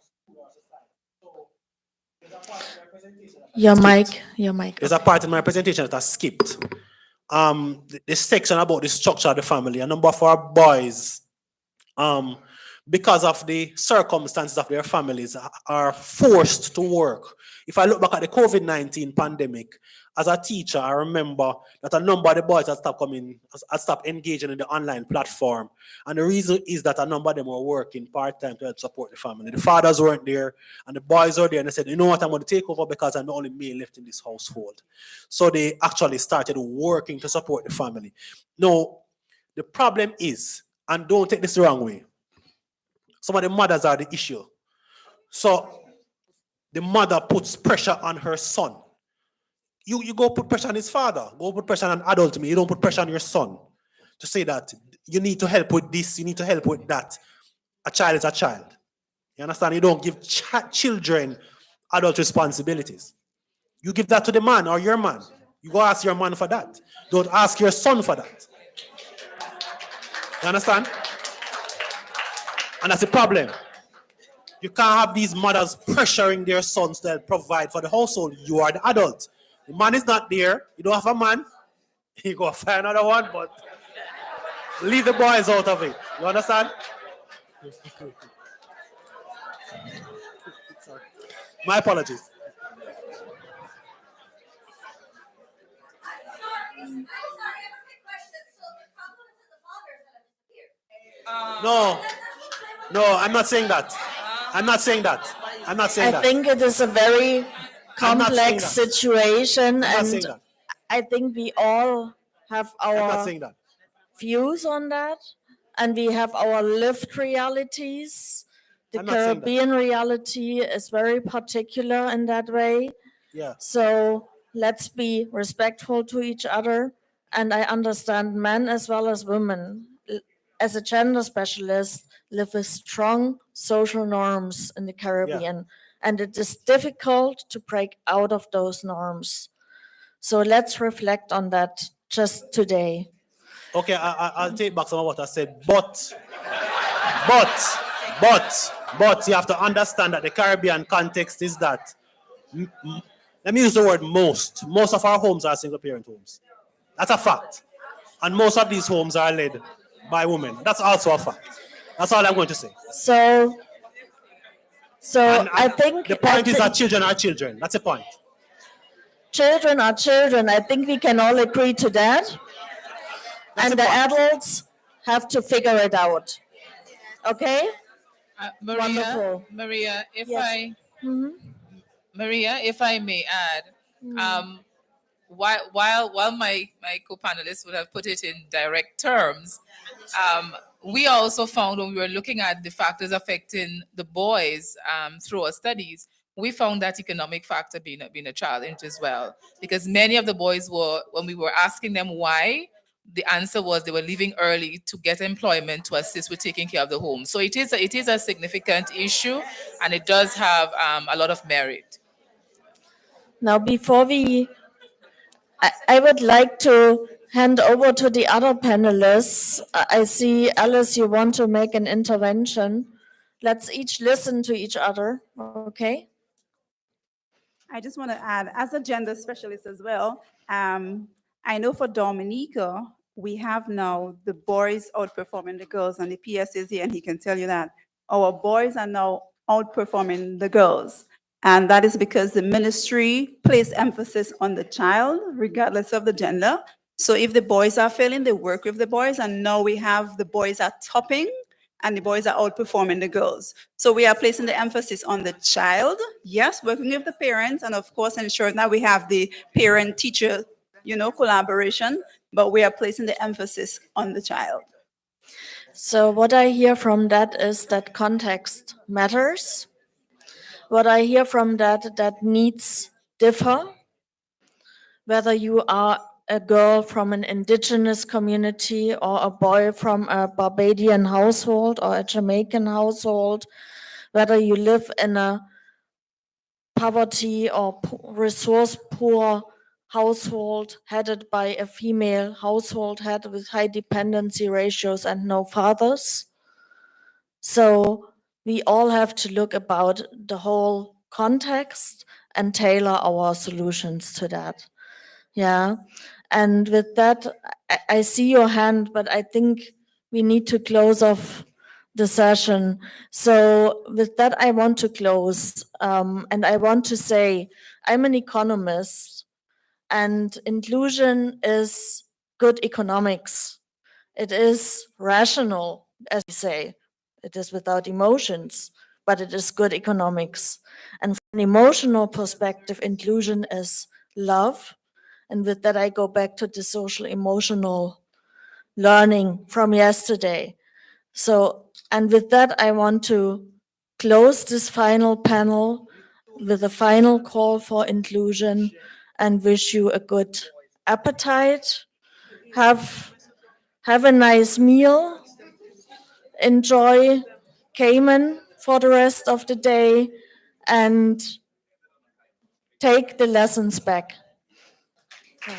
Your skipped. mic. There's a part in my presentation that I skipped. The section about the structure of the family. A number of our boys, because of the circumstances of their families, are forced to work. If I look back at the COVID-19 pandemic, as a teacher, I remember that a number of the boys had stopped engaging in the online platform. And the reason is that a number of them were working part-time to help support the family. The fathers weren't there, and the boys were there, and they said, you know what, I'm going to take over because I'm the only male left in this household. So they actually started working to support the family. Now, the problem is, and don't take this the wrong way, some of the mothers are the issue. So the mother puts pressure on her son. You go put pressure on his father. Go put pressure on an adult to me. You don't put pressure on your son to say that you need to help with this, you need to help with that. A child is a child. You understand? You don't give children adult responsibilities. You give that to the man or your man. You go ask your man for that. Don't ask your son for that. You understand? And that's the problem. You can't have these mothers pressuring their sons to provide for the household. You are the adult. The man is not there. You don't have a man. You go find another one, but leave the boys out of it. You understand? Sorry. My apologies. No, I'm not saying that. I'm not saying that. I'm not saying I that. think it is a very I'm not saying complex that. situation, I'm not saying and that. I think we all have I'm not our saying that. views on that, and we have our lived realities. The I'm not saying that. Caribbean reality is very particular in that way. Yeah. So let's be respectful to each other. And I understand men as well as women, as a gender specialist, live with strong social norms in the Caribbean. And it is difficult to break out of those norms. So let's reflect on that just today. Okay, I'll take back some of what I said, but you have to understand that the Caribbean context is that, let me use the word most. Most of our homes are single parent homes. That's a fact. And most of these homes are led by women. That's also a fact. That's all I'm going to say. So And I think the point is the that children are children. That's the point. children are children. I think we can all agree to that. That's And the the point. adults have to figure it out. Okay? Maria, Wonderful. Maria, if Yes. Mhm. Maria, if I may add, while my co-panelists would have put it in direct terms, we also found when we were looking at the factors affecting the boys through our studies, we found that economic factor being a challenge as well, because many of the boys were, when we were asking them why, the answer was they were leaving early to get employment to assist with taking care of the home. So it is a significant issue, and it does have a lot of merit. Now, before I would like to hand over to the other panelists. I see, Alice, you want to make an intervention. Let's each listen to each other, okay? I just want to add, as a gender specialist as well, I know for Dominica, we have now the boys outperforming the girls, and the PS is here, and he can tell you that our boys are now outperforming the girls. And that is because the ministry places emphasis on the child, regardless of the gender. So if the boys are failing, they work with the boys, and now we have the boys are topping and the boys are outperforming the girls. So we are placing the emphasis on the child, yes, working with the parents, and of course ensuring that we have the parent-teacher, collaboration, but we are placing the emphasis on the child. So what I hear from that is that context matters. What I hear from that needs differ. Whether you are a girl from an indigenous community or a boy from a Barbadian household or a Jamaican household, whether you live in a poverty or resource poor household headed by a female household head with high dependency ratios and no fathers. So we all have to look about the whole context and tailor our solutions to that. Yeah. And with that, I see your hand, but I think we need to close off the session. So with that, I want to close. And I want to say, I'm an economist, and inclusion is good economics. It is rational, as we say. It is without emotions, but it is good economics. And from an emotional perspective, inclusion is love. And with that, I go back to the social emotional learning from yesterday. So, and with that, I want to close this final panel with a final call for inclusion and wish you a good appetite. Have a nice meal. Enjoy Cayman for the rest of the day and take the lessons back. Okay.